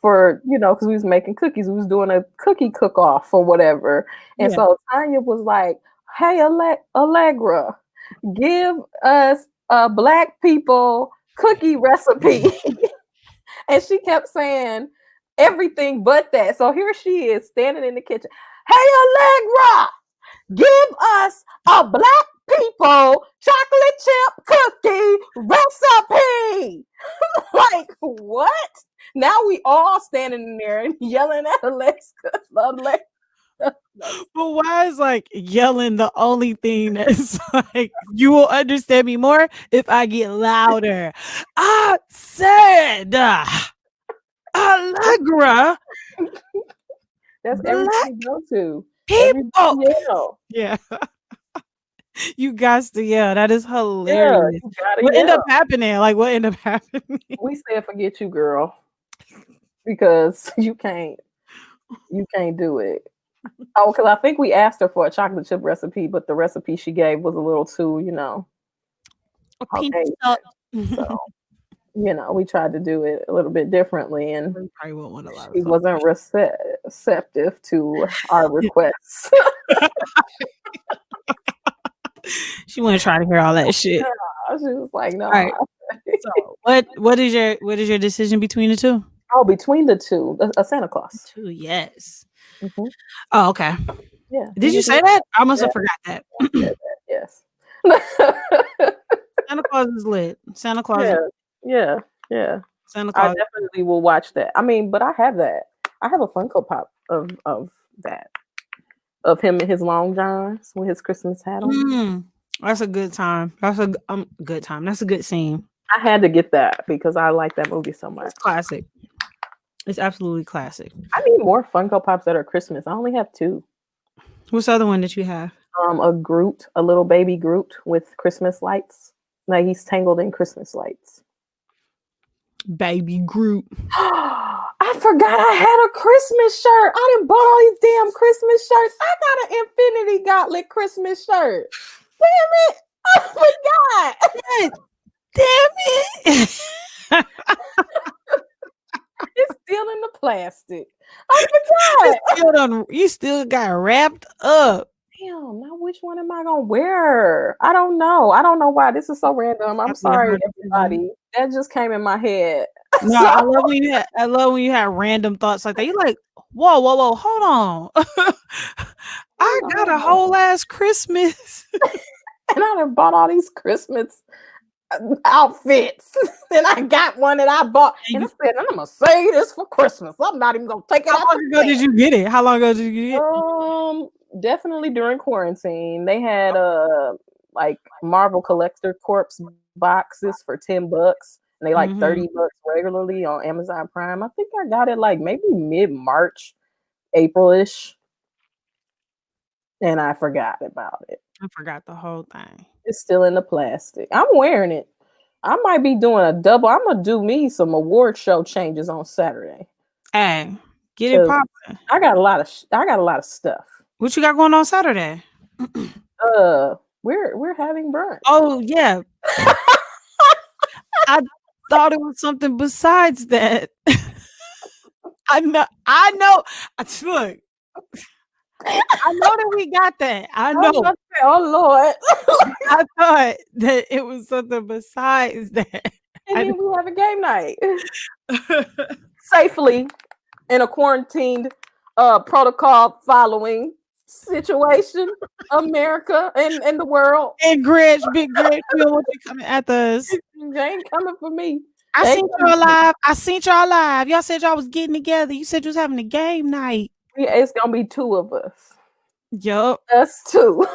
for, because we was making cookies. We was doing a cookie cook off or whatever. And Yeah. so Tanya was like, "Hey, Allegra, give us a black people cookie recipe." And she kept saying everything but that. So here she is standing in the kitchen. "Hey, Allegra, give us a black people chocolate chip cookie recipe." Like, what? Now we all standing in there and yelling at Alexa. But why is like yelling the only thing that's like you will understand me more if I get louder? I said Allegra. That's Black everything you go to. people. Everybody yell. Yeah. You got to yell. That is Yeah, hilarious. you gotta What ended up yell. happening? Like what ended up happening? We said forget you, girl, because you can't do it. Oh, because I think we asked her for a chocolate chip recipe, but the recipe she gave was a little too, A pinch okay. up. So, we tried to do it a little bit differently, and You probably won't want a lot of she sauce. wasn't receptive to our requests. She wasn't trying to hear all that shit. She was like, "No." All right. So what is your decision between the two? Oh, between the two, a Santa Claus. Two, yes. Mhm. Oh, okay. Yeah. Did you say that? I must Yeah. have forgot that. I said that, yes. Santa Claus is lit. Santa Claus. Yeah. Santa I Claus. definitely will watch that. I mean, but I have that. I have a Funko Pop of that. Of him in his long johns with his Christmas hat on. That's a good time. That's a good time. That's a good scene. I had to get that because I like that movie so much. It's classic. It's absolutely classic. I need more Funko Pops that are Christmas. I only have 2. What's the other one that you have? A Groot, a little baby Groot with Christmas lights. Like he's tangled in Christmas lights. Baby Groot. I forgot I had a Christmas shirt. I done bought all these damn Christmas shirts. I got an Infinity Gauntlet Christmas shirt. Damn it. I forgot. Damn it. It's still in the plastic. I forgot. You still got wrapped up. Damn, now which one am I gonna wear? I don't know. I don't know why. This is so random. I'm sorry, everybody. That just came in my head. No, I love when you have random thoughts like that. You're like, whoa, hold on. I got a whole ass Christmas. And I done bought all these Christmas outfits. And I got one that I bought. And I said, I'm gonna save this for Christmas. I'm not even gonna take it out. How long ago did you get it? How long ago did you get it? Definitely during quarantine. They had like Marvel Collector Corps boxes for $10. And they like $30 regularly on Amazon Prime. I think I got it like maybe mid-March, April-ish. And I forgot about it. I forgot the whole thing. It's still in the plastic. I'm wearing it. I might be doing a double. I'm gonna do me some award show changes on Saturday. Hey, get it popping. I got a lot of stuff. What you got going on Saturday? We're having brunch. Oh yeah. I thought it was something besides that. I know. Look, I know that we got that. I know. Oh Lord. I thought that it was something besides that. And then we have a game night. Safely in a quarantined protocol following situation. America and the world. And Grinch, big Grinch, you know what you coming at us. They ain't coming for me. I seen y'all live. Y'all said y'all was getting together. You said you was having a game night. Yeah, it's gonna be 2 of us. Yup. Us 2.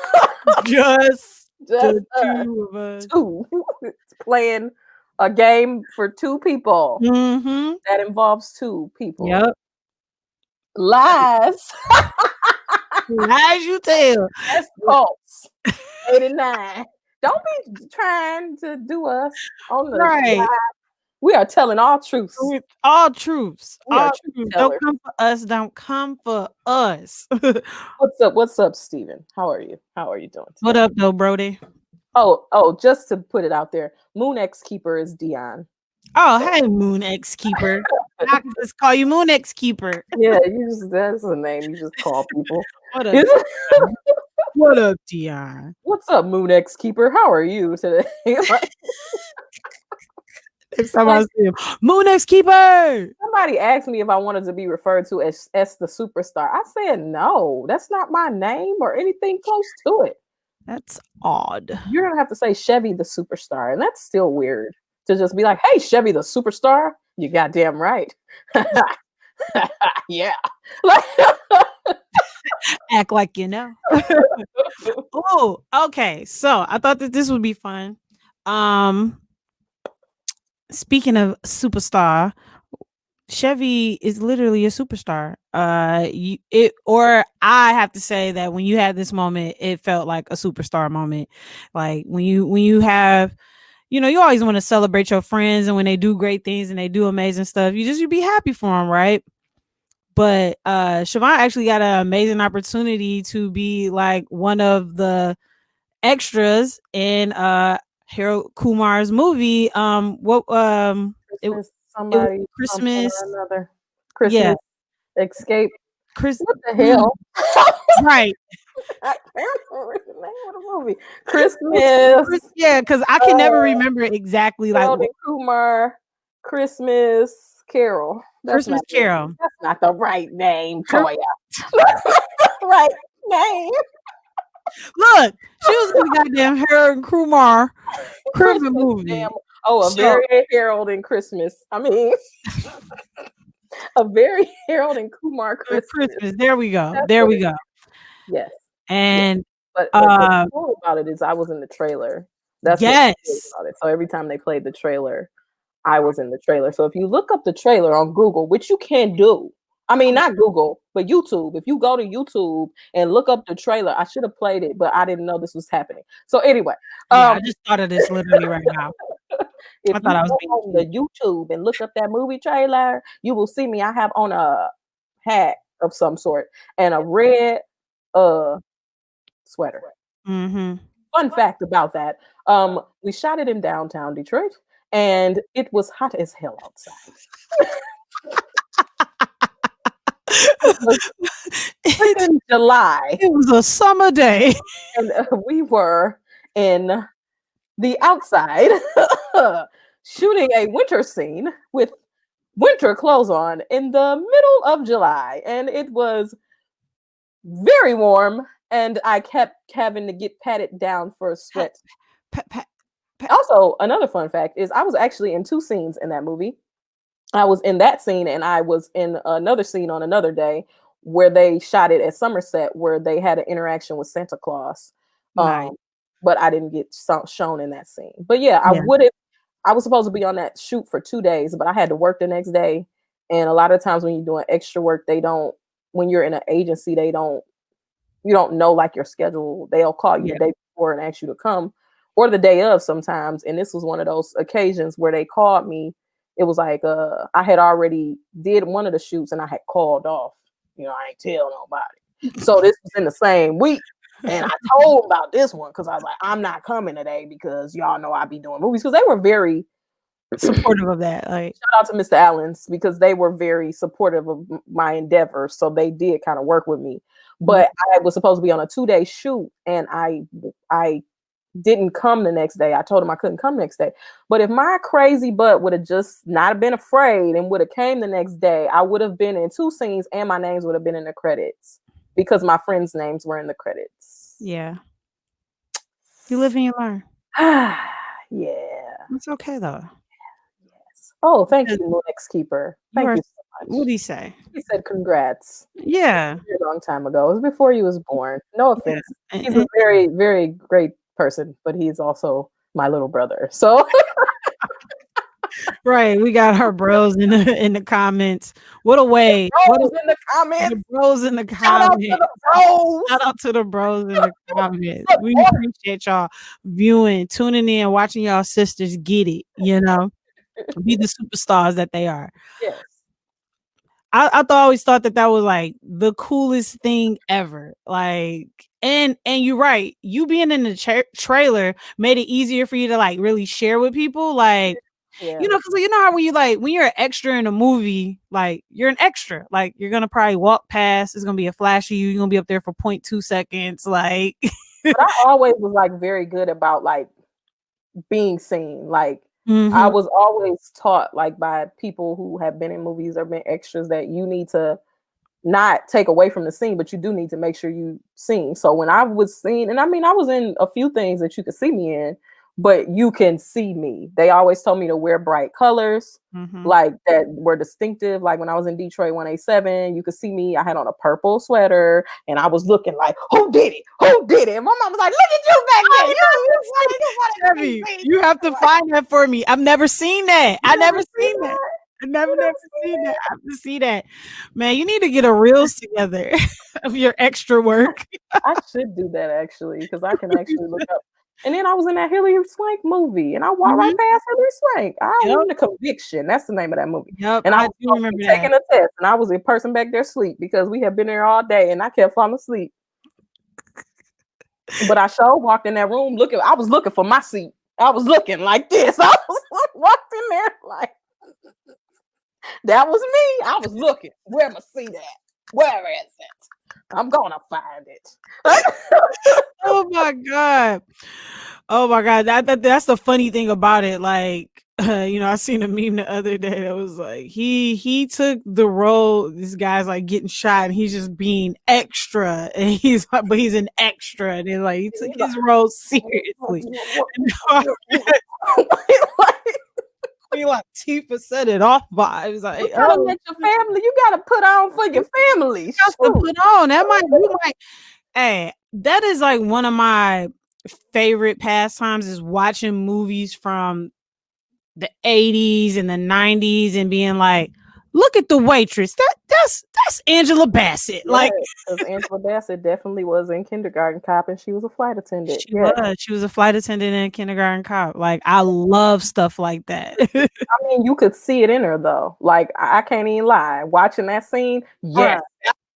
Just the 2 of us. 2. Playing a game for 2 people. That involves 2 people. Yep. Lies. Lies you tell. That's false. 89. Don't be trying to do us on the live We are telling all truths. With all truths. We are All truth truths. Don't tellers. come for us. Don't come for us. What's up? What's up, Steven? How are you? How are you doing What today? up, though, Brody? Oh, just to put it out there, Moon X Keeper is Dion. Oh, So hey, Moon X Keeper. I can just call you Moon X Keeper. yeah, you just that's a name you just call people. What up, Dion? What up, Dion? What's up, Moon X Keeper? How are you today? like, Next time I like see him, Moon X Keeper. somebody asked me if I wanted to be referred to as the superstar. I said no, that's not my name or anything close to it. That's odd. You're gonna have to say Chevy the superstar, and that's still weird to just be like, "Hey, Chevy the superstar." You goddamn right. yeah. Like, Act like you know. Oh, okay. So I thought that this would be fun. Um, Speaking of superstar, Chevy is literally a superstar. Or I have to say that when you had this moment, it felt like a superstar moment. Like when you have, you always want to celebrate your friends, and when they do great things and they do amazing stuff, you be happy for them, right? But Siobhan actually got an amazing opportunity to be like one of the extras in Harold Kumar's movie. It Christmas, it was somebody, something Christmas. or another. Yeah, Christmas Escape. Chris. What the mm, hell? right. I can't remember the name of the movie. It's Christmas. yeah, because I can never Uh, remember exactly like Harold what and Kumar. Christmas Carol. That's Christmas not it. Carol. That's not the right name, Her- Toya. That's not the right name. Look, she was in the goddamn Harold Kumar Christmas Christmas damn. movie. Oh, a So very Harold and Christmas. I mean, a very Harold and Kumar Christmas. Christmas. There we go. That's There what we it. go. Yes, yes. And But what's uh cool about it is I was in the trailer. That's what's cool yes. about it. So every time they played the trailer, I was in the trailer. So if you look up the trailer on Google, which you can do, I mean not Google, but YouTube. If you go to YouTube and look up the trailer, I should have played it, but I didn't know this was happening. So anyway, Yeah, um, I just thought of this literally right now. if I thought you I was go being on the cute. YouTube and look up that movie trailer, you will see me. I have on a hat of some sort and a red uh sweater. Mm-hmm. Fun fact about that, we shot it in downtown Detroit, and it was hot as hell outside. It was it, freaking July, it was a summer day. and we were in the outside shooting a winter scene with winter clothes on in the middle of July, and it was very warm, and I kept having to get patted down for Pat, sweat. pat, pat, pat. Also, another fun fact is I was actually in two scenes in that movie. I was in that scene and I was in another scene on another day where they shot it at Somerset where they had an interaction with Santa Claus. Nice. Um, but I didn't get shown in that scene. But yeah, I Yeah. would have. I was supposed to be on that shoot for 2 days, but I had to work the next day. And a lot of times when you're doing extra work, they don't. When you're in an agency, they don't. You don't know like your schedule. They'll call you the Yeah. day before and ask you to come, or the day of sometimes. And this was one of those occasions where they called me. It was like I had already did one of the shoots and I had called off. I ain't tell nobody. So this was in the same week. And I told about this one because I was like, I'm not coming today because y'all know I be doing movies. Because they were very Supportive of that. Like, shout out to Mr. Allens because they were very supportive of my endeavors. So they did kind of work with me. But I was supposed to be on a 2-day shoot and I didn't come the next day. I told him I couldn't come next day. But if my crazy butt would have just not been afraid and would have came the next day, I would have been in two scenes and my names would have been in the credits because my friends' names were in the credits. yeah. You live and you learn. Yeah. It's okay though. Yes. Oh, thank Because you, Linux Keeper. you Thank are you so what much. do you say? He said congrats. Yeah. A long time ago. It was before you was born. No Yeah. offense. He's a very, very great person, but he's also my little brother. So Right. We got our bros in the comments. What a way. What bros in the the comments. bros in the Shout out to comments. the bros. Shout out to the bros in the comments. We Support. appreciate y'all viewing, tuning in, watching y'all sisters get it, you know. be the superstars that they are. Yes. Always thought that was like the coolest thing ever. Like, and you're right. You being in the trailer made it easier for you to like really share with people. Like, Yeah. because you know how when you like when you're an extra in a movie, like you're an extra. Like you're gonna probably walk past. It's gonna be a flash of you. You're gonna be up there for 0.2 seconds. Like, But I always was like very good about like being seen. Like I mm-hmm, was always taught like by people who have been in movies or been extras that you need to not take away from the scene, but you do need to make sure you sing. So when I was seen, and I mean, I was in a few things that you could see me in, but you can see me. They always told me to wear bright colors, mm-hmm. like that were distinctive. Like when I was in Detroit 187, you could see me. I had on a purple sweater, and I was looking like, "Who did it? Who did it?" And my mom was like, "Look at you back there. You wanted to be Chevy, seen." you have to find that for me. I've never seen that. You I never never seen seen that. that? I You never never seen seen that. it? I have to see that. Man, you need to get a reels together of your extra work. I should do that actually because I can actually look up. And then I was in that Hilary Swank movie, and I walked right Mhm. past Hilary Swank. I don't Yep. even the Conviction. That's the name of that movie. Yep. And I I was do supposed to remember be that. taking a test, and I was a person back there asleep because we had been there all day, and I kept falling asleep. But I sure walked in that room looking. I was looking for my seat. I was looking like this. I was walked in there like that was me. I was looking. Where my seat at? Where is it? I'm gonna find it. Oh my god. Oh my god. That's the funny thing about it. Like, I seen a meme the other day that was like he took the role. This guy's like getting shot, and he's just being extra, and he's like, but he's an extra, and it's like he took his role seriously. And Queen Latifah set it off vibes. You Like, gotta oh, let your family. You gotta put on for your family. got to Shoot. put on. That might you might. Hey, that is like one of my favorite pastimes is watching movies from the 80s and the 90s and being like, look at the waitress. That's Angela Bassett. Yeah, Like because Angela Bassett definitely was in Kindergarten Cop, and she was a flight attendant. she Yeah, was. She was a flight attendant in Kindergarten Cop. Like I love stuff like that. I mean, you could see it in her though. Like I can't even lie. Watching that scene, yes,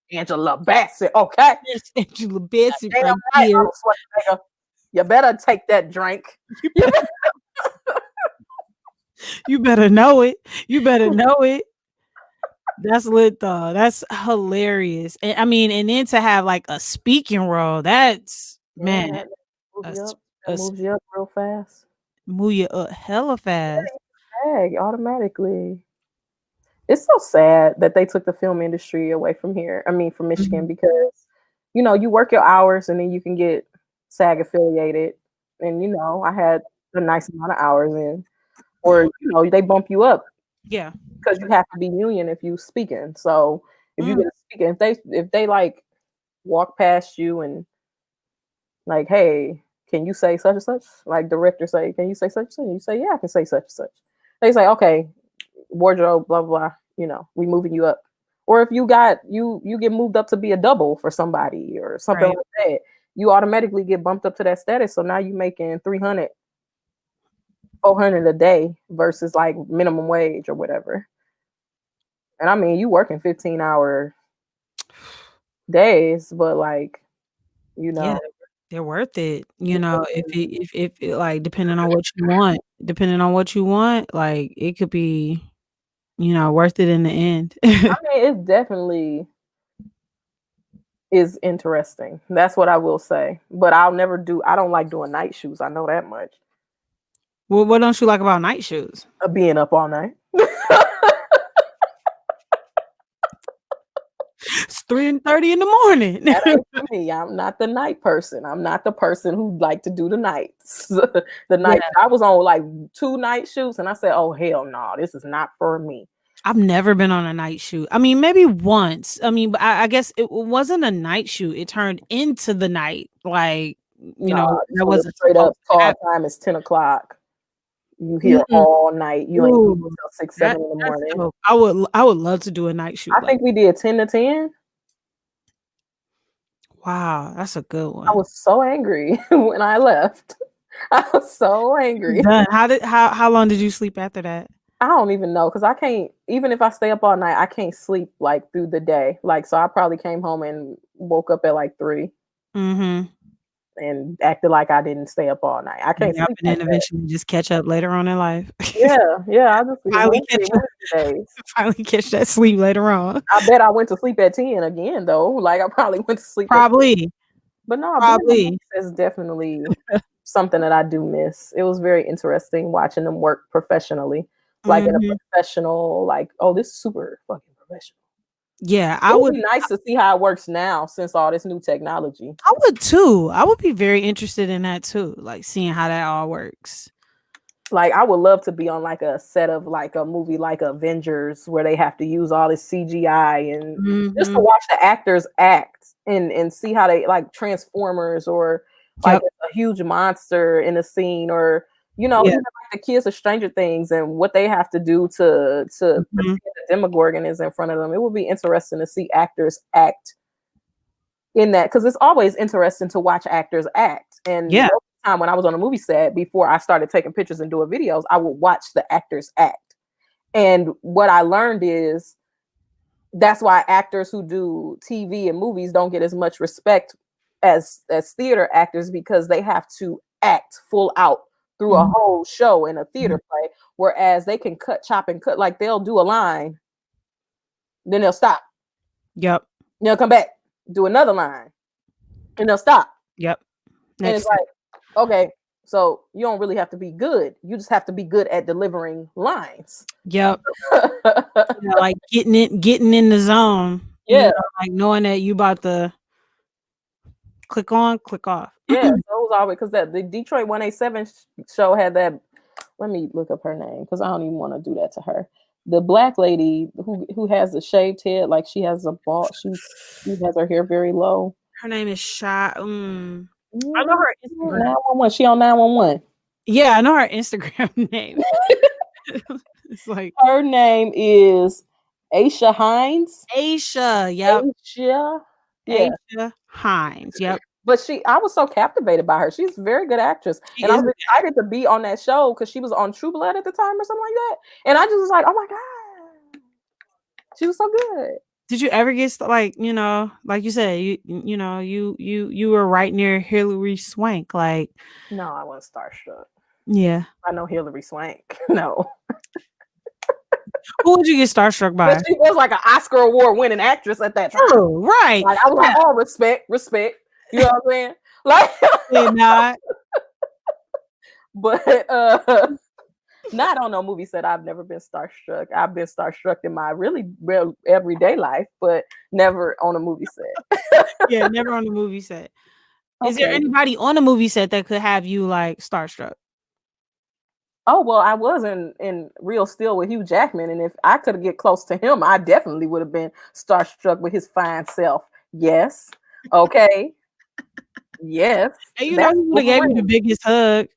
Bruh, Angela Bassett. Okay, it's Angela Bassett damn right right, here. Arnold Schwarzenegger. You better take that drink. You You better, you better know it. You better know it. That's lit though. That's hilarious. And I mean, and then to have like a speaking role, that's yeah, man, that a, moves you s- up. a That s- moves you up real fast. move you up hella fast. Tag automatically. It's so sad that they took the film industry away from here. I mean, from Michigan Mhm. because you work your hours and then you can get SAG affiliated. And I had a nice amount of hours in, or they bump you up Yeah. because you have to be union if you speaking. So if you Mm, get a speaking, if they like walk past you and like, hey, can you say such and such? Like director say, can you say such and such? You say, yeah, I can say such and such. They say, okay, wardrobe, blah blah. We moving you up. Or if you get moved up to be a double for somebody or something right. like that, you automatically get bumped up to that status. So now you making 300, 400 a day versus like minimum wage or whatever. And I mean, you working 15-hour days, but like, you Yeah, know, they're worth it. If like depending on what you want, like it could be, worth it in the end. I mean, it definitely is interesting. That's what I will say. But I don't like doing night shoots. I know that much. Well, what don't you like about night shoes? Being up all night. It's 3:30 in the morning. That ain't for me. I'm not the night person. I'm not the person who like to do the nights. The Yeah, night I was on like 2 night shoots, and I said, "Oh hell no, this is not for me." I've never been on a night shoot. I mean, maybe once. I mean, but I guess it wasn't a night shoot. It turned into the night. Like, No, this that was a wasn't straight up supposed to call happen. time is 10 o'clock. You here Mm-mm. all night. You ain't leaving Ooh, until 6, 7 in the that's morning. dope. I would love to do a night shoot I like think we did 10 to 10. wow, that's a good I one. was so angry when I left. I was so angry. Done. How long did you sleep after that? I don't even know because I can't. Even if I stay up all night, I can't sleep like through the day. Like, so I probably came home and woke up at like 3 Mm-hmm. and acted like I didn't stay up all night. I can't Yep, sleep and like then that. eventually just catch up later on in life. Yeah, yeah. I just finally catch up. Wednesday days. Finally catch that sleep later on. I bet I went to sleep at 10 again though. Like I probably went to sleep at 10. Probably. But no, being a Probably. movie is definitely something that I do miss. It was very interesting watching them work professionally, like in a Mhm. professional, like, oh, this is super fucking professional. Yeah, It would be nice to see how it works now since all this new technology. I would too. I would be very interested in that too, like seeing how that all works. Like I would love to be on like a set of like a movie like Avengers where they have to use all this CGI and just to Mhm. watch the actors act and see how they like Transformers or like Yep. a huge monster in a scene or Yeah. even like the kids of Stranger Things and what they have to do to Mhm. pretend the Demogorgon is in front of them. It would be interesting to see actors act in that because it's always interesting to watch actors act. And Yeah. most of the time when I was on a movie set before I started taking pictures and doing videos, I would watch the actors act. And what I learned is that's why actors who do TV and movies don't get as much respect as theater actors because they have to act full out through a Mhm. whole show in a Mhm. theater play, whereas they can chop and cut, like they'll do a line, then they'll stop, Yep. they'll come back, do another line, and they'll stop. Yep. And it's Next. like, okay, so you don't really have to be good. You just have to be good at delivering lines. Yep. Yeah, like getting in the zone. Yeah, Like knowing that you about to click on, click off. yeah. So it was always because that the Detroit 187 show had that. Let me look up her name because I don't even want to do that to her. The black lady who has the shaved head, like she has a ball. She has her hair very low. Her name is Shy. I know her Instagram. 911. She on 911. Yeah, I know her Instagram name. It's like Her name is Aisha Hines. Aisha. Yep. Aisha. Yeah. Aisha Hines. Yep. But I was so captivated by her. She's a very good actress. She And I is. was excited to be on that show because she was on True Blood at the time or something like that. And I just was like, oh my God. She was so good. Did you ever get like like you said, you were right near Hilary Swank, like No, I wasn't starstruck. yeah. I know Hilary Swank. No. Who would you get starstruck But by? she was like an Oscar award winning actress at that time. Oh, right. Like I was like, oh, respect. You know what I'm saying? Like Did not. but not on no movie set. I've never been starstruck. I've been starstruck in my really real everyday life, but never on a movie set. Yeah, never on the movie set. Is there Okay. anybody on a movie set that could have you like starstruck? Oh well, I was in Real Steel with Hugh Jackman, and if I could get close to him, I definitely would have been starstruck with his fine self. Yes. Okay. Yes. And you know That's he would have gave you the biggest hug.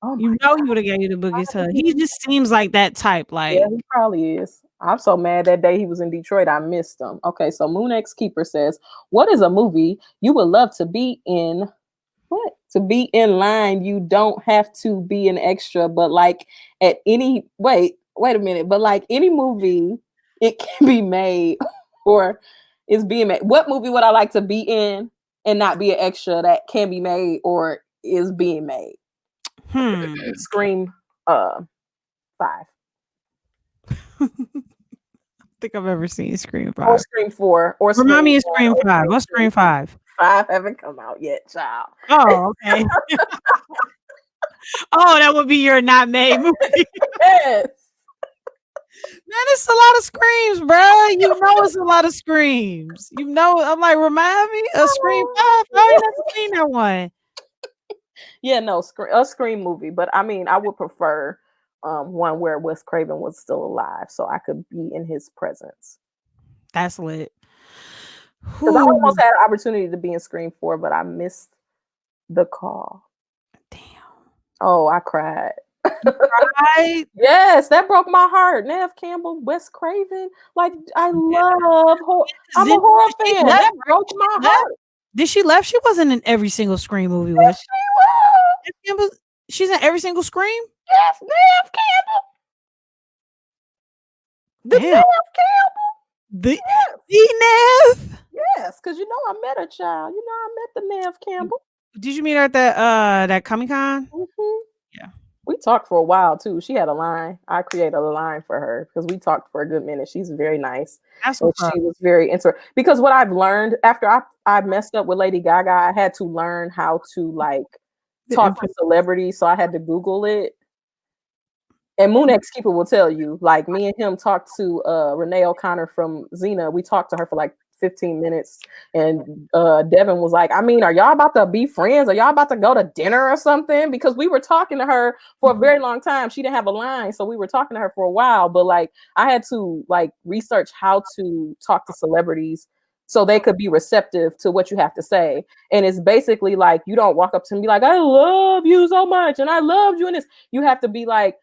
oh my You know he would have gave you the biggest hug. He just seems like that type. yeah, Like he probably is. I'm so mad that day he was in Detroit. I missed him. Okay, so Moon X Keeper says, "What is a movie you would love to be in? What to be in line? You don't have to be an extra, but like at any wait a minute, but like any movie, it can be made or is being made. What movie would I like to be in and not be an extra that can be made or is being made? Scream 5. I think I've ever seen Scream Or 5. Scream 4 or Remind Scream me of 1 Scream or 5. What's Scream 5? 5 haven't come out yet, child. Oh, okay. Oh, that would be your not made movie. Yes. Man, it's a lot of screams, bro. You know it's a lot of screams. You know, I'm like, remind me of Scream 5. I ain't never seen that one. Yeah, no, a Scream movie, but I mean, I would prefer one where Wes Craven was still alive, so I could be in his presence. That's lit. Because I almost had an opportunity to be in Scream 4, but I missed the call. Damn. Oh, I cried. Right? Yes, that broke my heart. Nev Campbell, Wes Craven, like I love horror. I'm a horror fan. That broke my heart. Did she left? She wasn't in every single Scream movie, was Yes, she? She's in every single Scream? Yes, Nev Campbell. The Damn. Nev Campbell. The Yes. Nev. Yes, because I met a child. I met the Nev Campbell. Did you meet her at that Comic Con? Hmm. Yeah. We talked for a while too. She had a line. I created a line for her because we talked for a good minute. She's very nice, That's and what's up. she was very because what I've learned after I messed up with Lady Gaga, I had to learn how to like The talk to info. celebrities. So I had to Google it. And Moon X Keeper will tell you, like me and him talked to Renee O'Connor from Xena. We talked to her for like 15 minutes. And Devin was like, I mean, are y'all about to be friends? Are y'all about to go to dinner or something? Because we were talking to her for a very long time. She didn't have a line. So we were talking to her for a while. But like I had to like research how to talk to celebrities so they could be receptive to what you have to say. And it's basically like you don't walk up to them and be like, I love you so much and I loved you in this. You have to be like,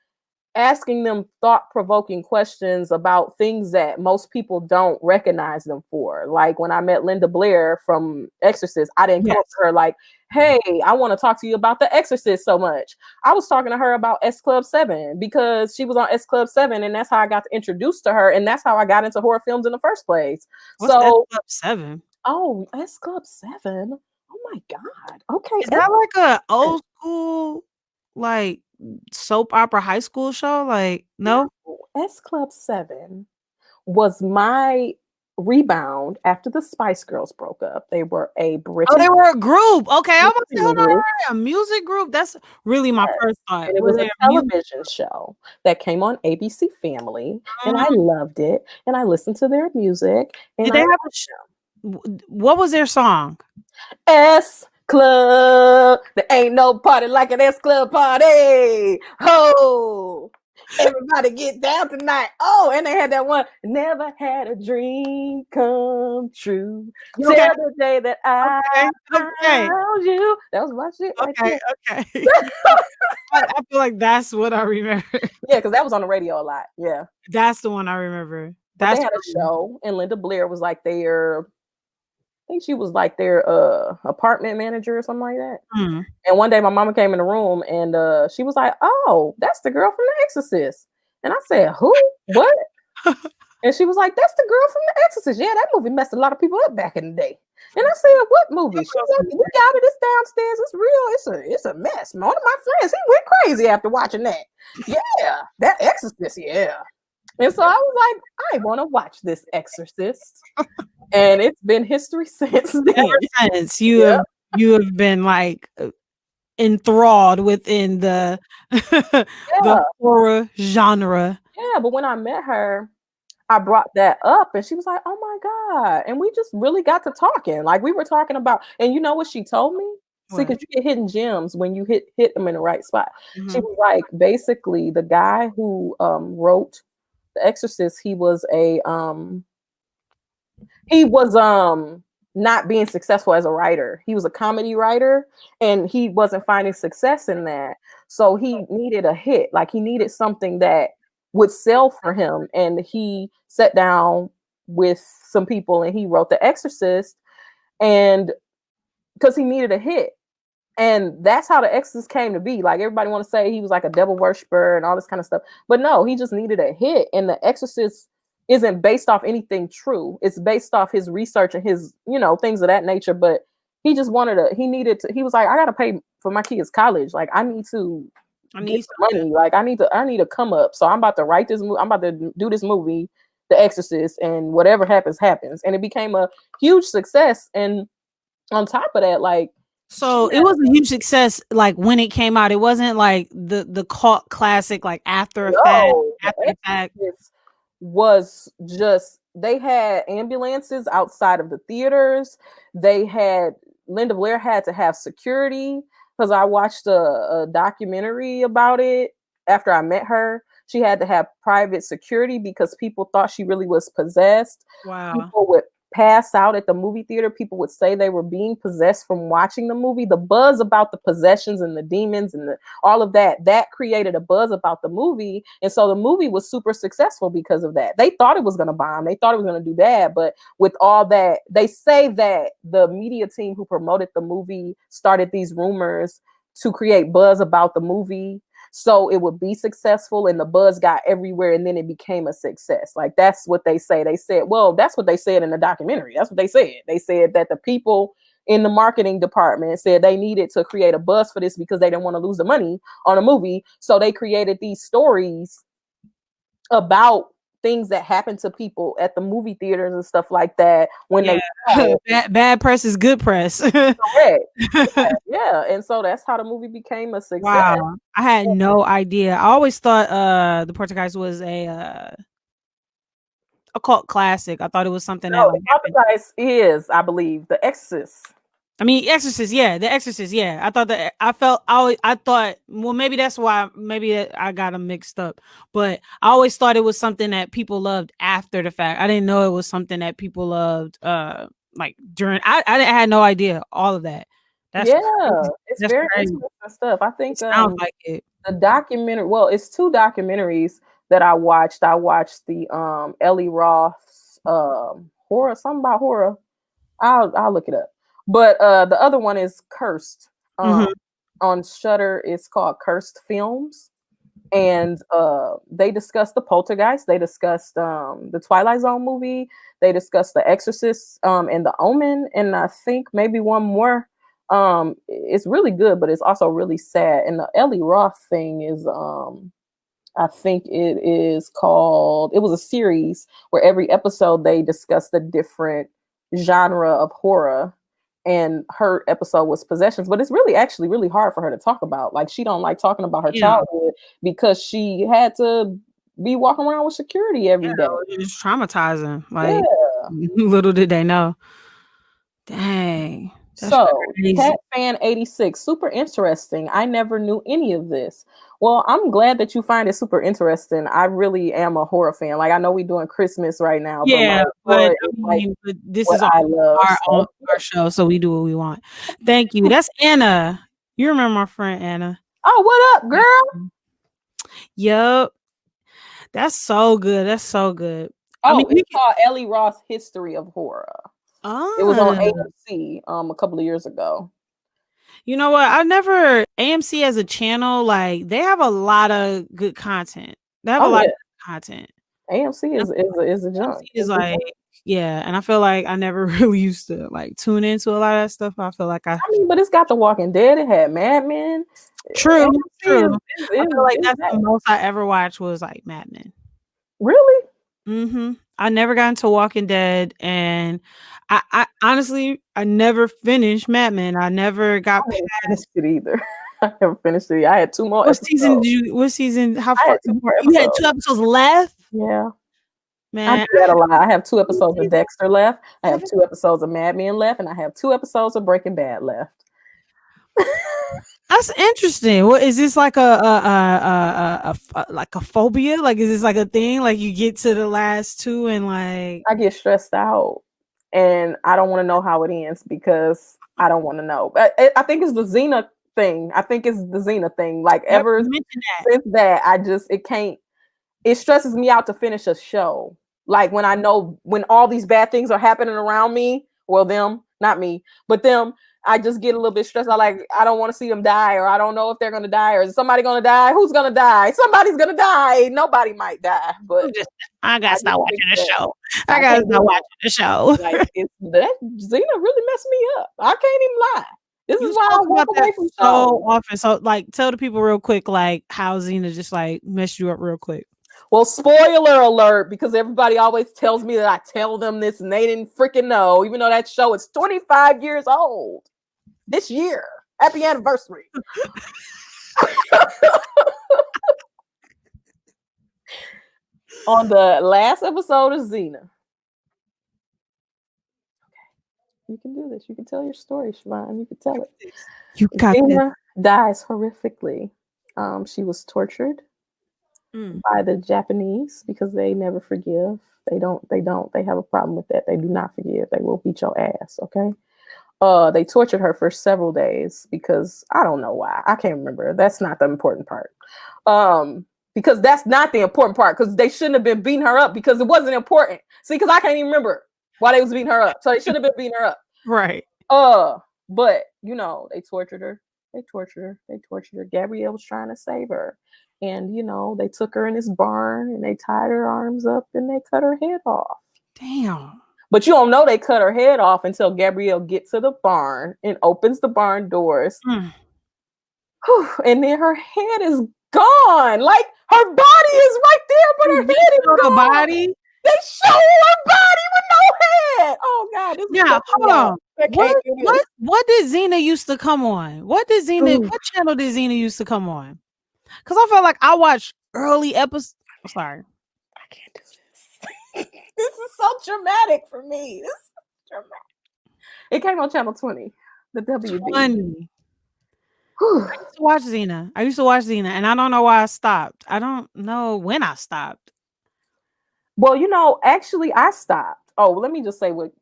asking them thought-provoking questions about things that most people don't recognize them for. Like when I met Linda Blair from Exorcist, I didn't come Yes. up to her like, hey, I want to talk to you about The Exorcist so much. I was talking to her about S Club 7 because she was on S Club 7 and that's how I got introduced to her and that's how I got into horror films in the first place. What's S So, Club 7? oh, S Club 7. Oh my God. Okay, Is S that like a Club. old school, like, soap opera high school show? Like, no? No, S Club 7 was my rebound after the Spice Girls broke up. They were a Oh, British they were a group. Okay, I was about to say, hold on, group, a music group? That's really my yes, first thought. and it Were was a they a music? television show that came on ABC Family, and I Uh, loved it, and I listened to their music, and did they I have a what was their song? S Club. There ain't no party like an S Club party. Ho! Everybody get down tonight. Oh, and they had that one. Never had a dream come true. You Till okay? the day that I Okay, okay, found you. That was my shit right okay, there. okay. I feel like that's what I remember. Yeah, because that was on the radio a lot. Yeah. That's the one I remember. But they That's had a really show, and Linda Blair was like their, I think she was like their apartment manager or something like that. mm. And one day my mama came in the room and she was like, oh, that's the girl from The Exorcist. And I said, who? What? And she was like, that's the girl from The Exorcist. Yeah, that movie messed a lot of people up back in the day. And I said, what movie? She was like, we got it. It's downstairs. It's real. It's a mess. One of my friends, he went crazy after watching that. Yeah, that Exorcist. Yeah. And so I was like, I want to watch this Exorcist. And it's been history since then. Ever since Yeah. you have been like enthralled within the the Yeah. horror genre. Yeah. But when I met her, I brought that up and she was like, oh my God. And we just really got to talking. Like we were talking about, and you know what she told me? See, What? because you get hidden gems when you hit them in the right spot. She Mhm. was like, basically, the guy who wrote The Exorcist, he was not being successful as a writer. He was a comedy writer and he wasn't finding success in that. So he needed a hit. Like he needed something that would sell for him. And he sat down with some people and he wrote The Exorcist and because he needed a hit. And that's how The Exorcist came to be. Like everybody want to say he was like a devil worshiper and all this kind of stuff. But no, he just needed a hit. And The Exorcist isn't based off anything true. It's based off his research and his, things of that nature. But he just he was like, I gotta pay for my kids' college. Like I need to I get need some money. Like I need to come up. So I'm about to write this movie. I'm about to do this movie, The Exorcist, and whatever happens, happens. And it became a huge success. And on top of that, like so it was a huge success like when it came out. It wasn't like the cult classic like no, The after the fact. Exorcist was just they had ambulances outside of the theaters. They had Linda Blair had to have security because I watched a documentary about it after I met her. She had to have private security because people thought she really was possessed. Wow. People would pass out at the movie theater. People would say they were being possessed from watching the movie. The buzz about the possessions and the demons and all of that created a buzz about the movie. And so the movie was super successful because of that. They thought it was going to bomb. They thought it was going to do bad. But with all that, they say that the media team who promoted the movie started these rumors to create buzz about the movie. so it would be successful, and the buzz got everywhere, and then it became a success. Like that's what they say. They said, well, that's what they said in the documentary. That's what they said. They said that the people in the marketing department said they needed to create a buzz for this because they didn't want to lose the money on a movie. So they created these stories about things that happen to people at the movie theaters and stuff like that when they bad press is good press. correct. Yeah. And so that's how the movie became a success. Wow. I had no idea. I always thought the Portuguese was a cult classic. I thought it was something that No, like Poltergeist is, I believe, The Exorcist. I mean, Exorcist, yeah, The Exorcist, yeah. I thought that I thought, well, maybe that's why I got them mixed up. But I always thought it was something that people loved after the fact. I didn't know it was something that people loved like during. I had no idea all of that. That's crazy. It's That's very crazy. interesting stuff. I think It sounds like it. the documentary. Well, it's two documentaries that I watched. I watched the Ellie Roth's horror, something about horror. I'll look it up. But the other one is Cursed. On Shudder. It's called Cursed Films, and they discussed the Poltergeist. They discussed the Twilight Zone movie. They discussed the Exorcist and the Omen, and I think maybe one more. It's really good, but it's also really sad. And the Ellie Roth thing is I think it is called, it was a series where every episode they discussed a different genre of horror, and her episode was possessions. But it's really actually really hard for her to talk about. Like she don't like talking about her childhood because she had to be walking around with security every day. It's traumatizing. Like little did they know. Dang. So, Cat Fan 86, super interesting. I never knew any of this. Well, I'm glad that you find it super interesting. I really am a horror fan. Like I know we're doing Christmas right now, but this is our show, so we do what we want. Thank you. That's Anna. You remember my friend Anna? Oh, what up, girl? Yep. That's so good. That's so good. Oh, I mean, it's called Ellie Roth's History of Horror. It was on AMC a couple of years ago. You know what? AMC as a channel, like they have a lot of good content. They have a lot of good content. AMC is a junk. Is like and I feel like I never really used to like tune into a lot of that stuff. I feel like I mean, but it's got The Walking Dead. It had Mad Men. True. I feel like that's the most I ever watched was like Mad Men. Really? I never got into Walking Dead, and I honestly I never finished Mad Men. I never got past it either. I never finished it. I had 2 more. What season? How far? You had 2 episodes left? Yeah. Man, I do that a lot. I have 2 episodes of Dexter left. I have 2 episodes of Mad Men left, and I have 2 episodes of Breaking Bad left. That's interesting. What is this like a phobia? Like is this like a thing? Like you get to the last 2 and like I get stressed out, and I don't want to know how it ends because I don't want to know. But I think it's the Xena thing. Like ever since that, it stresses me out to finish a show. Like when I know when all these bad things are happening around me, well, them, not me, but them, I just get a little bit stressed. I don't want to see them die, or I don't know if they're going to die, or is somebody going to die? Who's going to die? Somebody's going to die. Nobody might die, but I got to stop watching the show. I got to stop watching the show. Like that Xena really messed me up. I can't even lie. This is why I walk away from so often. So like tell the people real quick, like how Xena just like messed you up real quick. Well, spoiler alert, because everybody always tells me that I tell them this and they didn't freaking know, even though that show is 25 years old this year. Happy anniversary. On the last episode of Xena. Okay. You can do this. You can tell your story, Siobhan. You can tell it. You got Xena dies horrifically. She was tortured by the Japanese because they never forgive. They have a problem with that. They do not forgive. They will beat your ass. Okay. They tortured her for several days because I don't know why. I can't remember. That's not the important part. Because that's not the important part, because they shouldn't have been beating her up because it wasn't important. See, because I can't even remember why they was beating her up. So they should have been beating her up. Right. But they tortured her. They tortured her. They tortured her. Gabrielle was trying to save her. And, they took her in this barn and they tied her arms up and they cut her head off. Damn. But you don't know they cut her head off until Gabrielle gets to the barn and opens the barn doors. Mm. And then her head is gone. Like her body is right there, but her head is gone. The body? They show her body with no head. Oh God! This Yeah, hold on. What did Xena used to come on? What channel did Xena used to come on? Because I felt like I watched early episodes. Oh, sorry, I can't do this. This is so dramatic for me. This is dramatic. It came on channel 20, the WB. 20. I used to watch Xena, and I don't know why I stopped. I don't know when I stopped. Well, actually, I stopped. Oh, let me just say what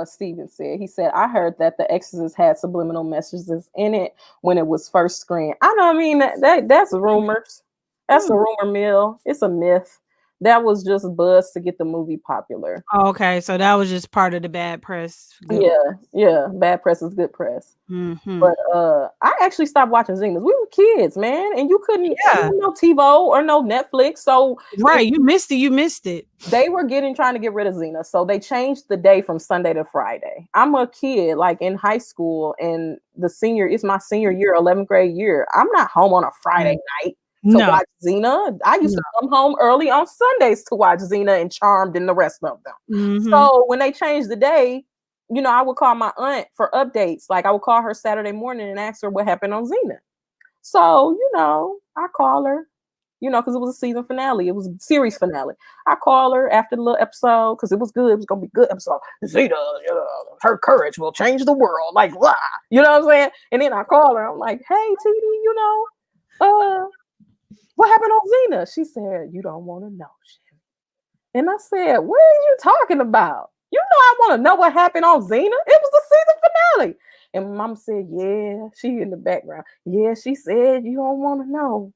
Steven said. He said, I heard that The Exorcist had subliminal messages in it when it was first screened. I know, I mean, that's rumors. That's a rumor mill. It's a myth. That was just buzz to get the movie popular. Oh, okay, so that was just part of the bad press. Yeah. Bad press is good press. Mm-hmm. But I actually stopped watching Xenas. We were kids, man, and you couldn't no TiVo or no Netflix. So right, you missed it. They were trying to get rid of Xena, so they changed the day from Sunday to Friday. I'm a kid, like in high school, and it's my senior year, 11th grade year. I'm not home on a Friday night to watch Xena. I used to come home early on Sundays to watch Xena and Charmed and the rest of them. Mm-hmm. So when they changed the day, I would call my aunt for updates. Like I would call her Saturday morning and ask her what happened on Xena. So, I call her, because it was a season finale. It was a series finale. I call her after the little episode because it was good. It was going to be a good episode. Xena, her courage will change the world. Like, blah. You know what I'm saying? And then I call her. I'm like, hey, TD, what happened on Xena? She said, you don't want to know, Shevy. And I said, what are you talking about? I want to know what happened on Xena. It was the season finale. And Mom said, yeah, she in the background. Yeah, she said, you don't want to know.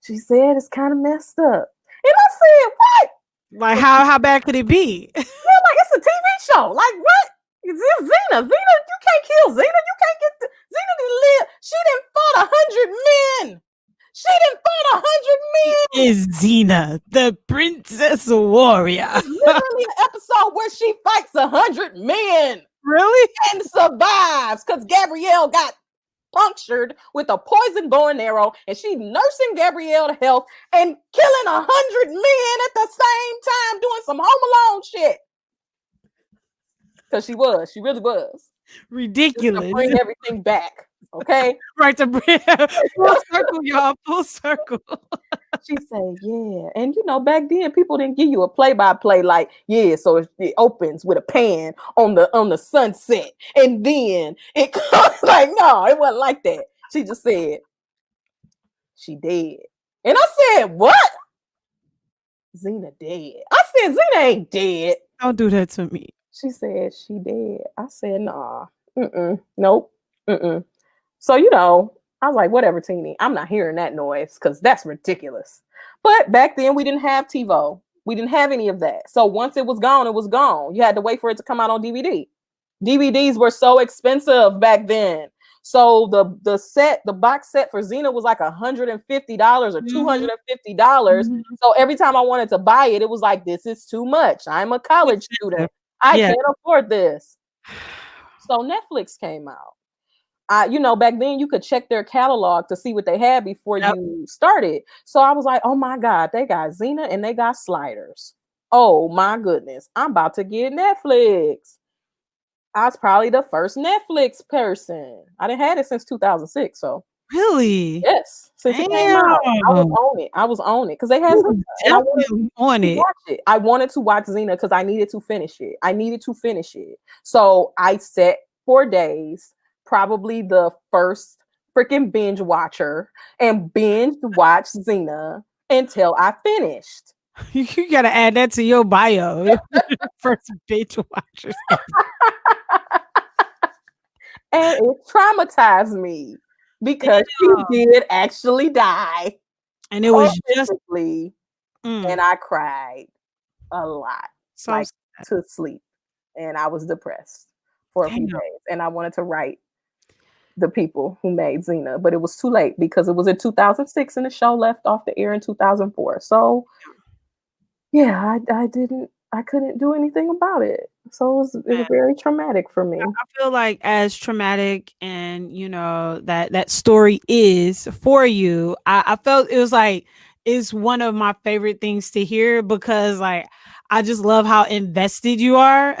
She said, it's kind of messed up. And I said, what? Like, how bad could it be? Yeah, like, it's a TV show. Like, what? It's Xena. Xena, you can't kill Xena. You can't get Xena to live. She didn't fought 100 men. She didn't fought 100 men. Is Xena the princess warrior? It's literally an episode where she fights 100 men. Really? And survives because Gabrielle got punctured with a poison bow and arrow, and she nursing Gabrielle to health and killing 100 men at the same time doing some Home Alone shit. Because she really was. Ridiculous. To bring everything back. Okay? Right, to bring full circle, y'all. Full circle. She said, yeah. And back then people didn't give you a play-by-play like, yeah, so it opens with a pan on the sunset. And then it comes like, no, it wasn't like that. She just said, she dead. And I said, what? Xena dead. I said, Xena ain't dead. Don't do that to me. She said, she dead. I said, nah. Nope. So, I was like, whatever, Teeny. I'm not hearing that noise because that's ridiculous. But back then, we didn't have TiVo. We didn't have any of that. So once it was gone, it was gone. You had to wait for it to come out on DVD. DVDs were so expensive back then. So the box set for Xena was like $150 or $250. Mm-hmm. So every time I wanted to buy it, it was like, this is too much. I'm a college student. I can't afford this. So Netflix came out. Back then you could check their catalog to see what they had before you started. So I was like, oh my God, they got Xena and they got Sliders. Oh my goodness, I'm about to get Netflix. I was probably the first Netflix person. I didn't have it since 2006. So really, yes, since it came out, I was on it because they had Xena, and I wanted to watch Xena because I needed to finish it. So I set 4 days. Probably the first freaking binge watcher and binge watch Xena until I finished. You gotta add that to your bio. First binge watcher. And it traumatized me because she did actually die. And it was just and I cried a lot. So to sleep. And I was depressed for a few days. And I wanted to write. the people who made Xena, but it was too late because it was in 2006 and the show left off the air in 2004. So yeah, I couldn't do anything about it. So it was very traumatic for me. I feel like as traumatic and that story is for you, I felt it was like it's one of my favorite things to hear because like I just love how invested you are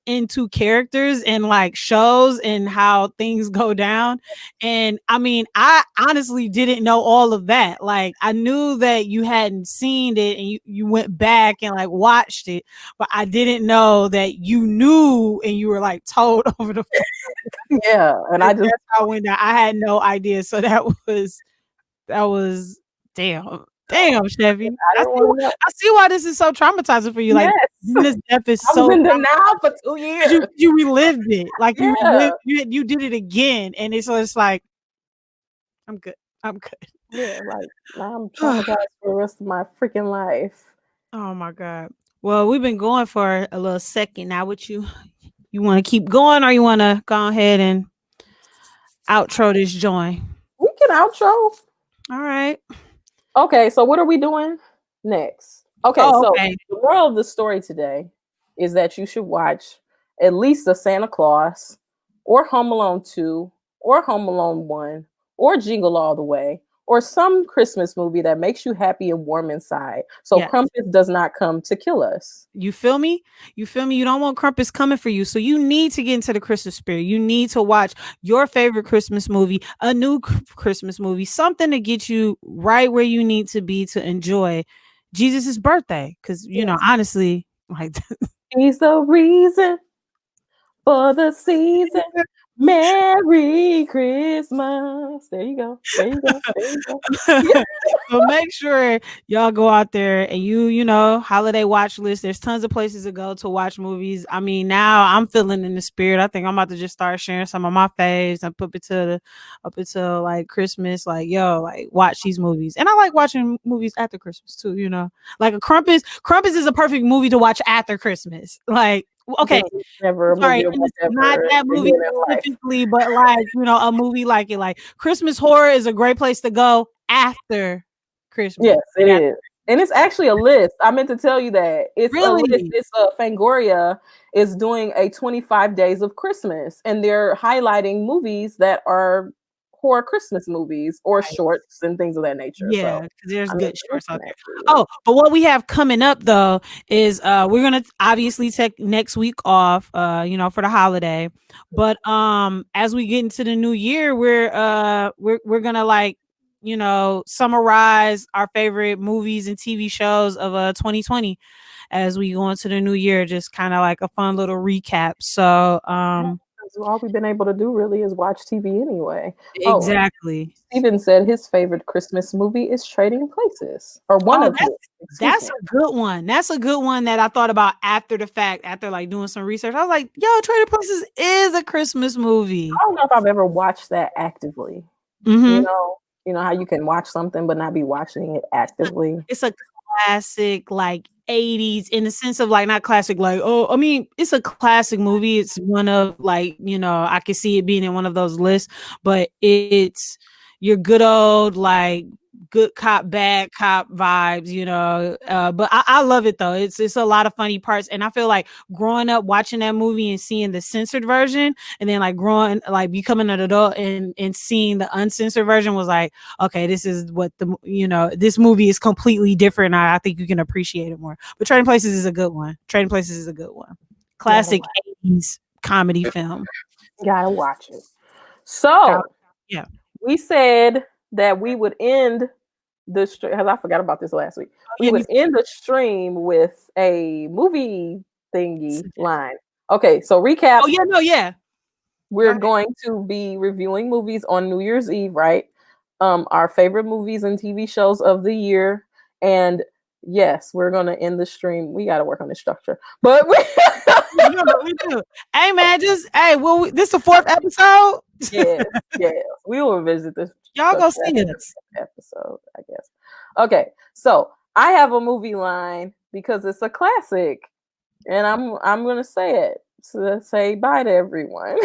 into characters and like shows and how things go down. And I mean, I honestly didn't know all of that. Like I knew that you hadn't seen it and you went back and like watched it, but I didn't know that you knew and you were like told over the phone. Yeah, and I just That's how I went down. I had no idea. So that was damn. Damn, Chevy. I didn't want to know. I see why this is so traumatizing for you. Like Yes, this death is I was so in denial for 2 years. you relived it. Like you Yeah, relived you did it again. And it's just like, I'm good. I'm good. yeah, like now I'm traumatized for the rest of my freaking life. Oh my God. Well, we've been going for a little second now. What you want to keep going or you want to go ahead and outro this joint? We can outro. All right. Okay, so what are we doing next? Okay, Oh, so okay. the moral of the story today is that you should watch at least a Santa Claus or Home Alone 2 or Home Alone 1 or Jingle All the Way or some Christmas movie that makes you happy and warm inside. So Yeah. Krampus does not come to kill us. You feel me? You feel me? You don't want Krampus coming for you. So you need to get into the Christmas spirit. You need to watch your favorite Christmas movie, a new Christmas movie, something to get you right where you need to be to enjoy Jesus' birthday. Because, Yes. honestly, like, He's the reason for the season. Merry Christmas. There you go. There you go. There you go. but make sure y'all go out there and holiday watch list. There's tons of places to go to watch movies. I mean, now I'm feeling in the spirit. I think I'm about to just start sharing some of my faves and up until like Christmas. Like, yo, like watch these movies. And I like watching movies after Christmas too, Like a Krampus. Krampus is a perfect movie to watch after Christmas. Like, okay, This is never a sorry, movie and about it's not ever that movie again in life. specifically, but like, a movie like it. Like Christmas horror is a great place to go after Christmas. Yes, it Like, is. And it's actually a list. I meant to tell you that. It's a list. really? It's Fangoria is doing a 25 days of Christmas and they're highlighting movies that are horror Christmas movies or shorts and things of that nature. So Yeah, because there's I mean good shorts out there. actually, Oh, but what we have coming up though is we're gonna obviously take next week off, for the holiday. But as we get into the new year, we're gonna like, summarize our favorite movies and TV shows of 2020 as we go into the new year, just kind of like a fun little recap. So all we've been able to do really is watch TV anyway. Oh, exactly. Steven said his favorite Christmas movie is Trading Places, or one Oh, of his. Excuse that's me. a good one. That's a good one that I thought about after the fact, after like doing some research. I was like, yo, Trader Places is a Christmas movie. I don't know if I've ever watched that actively. You Mm-hmm. know, you know how you can watch something but not be watching it actively. It's a classic, like 80s in the sense of like not classic, like, oh, I mean, it's a classic movie. It's one of like, I can see it being in one of those lists, but it's your good old like good cop, bad cop vibes, but I love it though. It's a lot of funny parts. And I feel like growing up watching that movie and seeing the censored version and then like growing, like becoming an adult and seeing the uncensored version was like, okay, this is what this movie is completely different. I think you can appreciate it more. But Trading Places is a good one. Trading Places is a good one. Classic 80s comedy film. Gotta watch it. So Yeah. we said that we would end the stream, because I forgot about this last week. We Yeah, would end the stream with a movie thingy line. Okay, so recap. Oh yeah, no, yeah. We're going to be reviewing movies on New Year's Eve, right? Our favorite movies and TV shows of the year. And yes, we're gonna end the stream. We gotta work on the structure. But we do. Hey man, this is the 4th episode? yes. We will revisit this. Y'all go see us. Episode, I guess. Okay, so I have a movie line because it's a classic, and I'm gonna say it to say bye to everyone.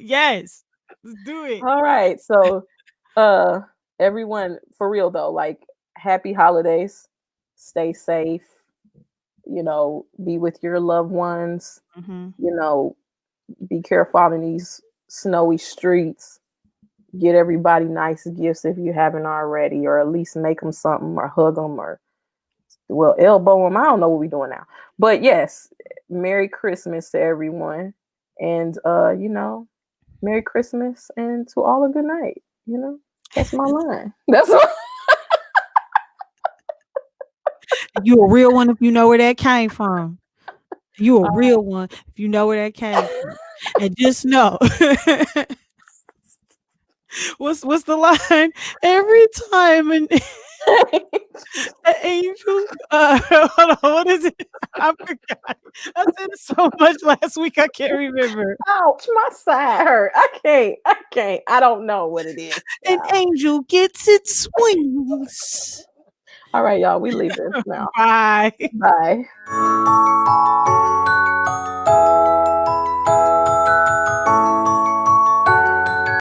Yes. Let's do it. All right. So, uh, everyone, for real though, like, happy holidays. Stay safe. Be with your loved ones. Mhm. You know, be careful out in these snowy streets. Get everybody nice gifts if you haven't already, or at least make them something, or hug them, or elbow them. I don't know what we're doing now, but yes, Merry Christmas to everyone, and Merry Christmas, and to all a good night. That's my line. That's my. You a real one if you know where that came from. You a real one if you know where that came from. And just know what's the line? Every time an angel hold on, what is it? I forgot. I said it so much last week I can't remember. Ouch, my side hurt. I can't. I can't. I don't know what it is. An Yeah. angel gets its wings. All right, y'all. We leaving now. Bye. Bye.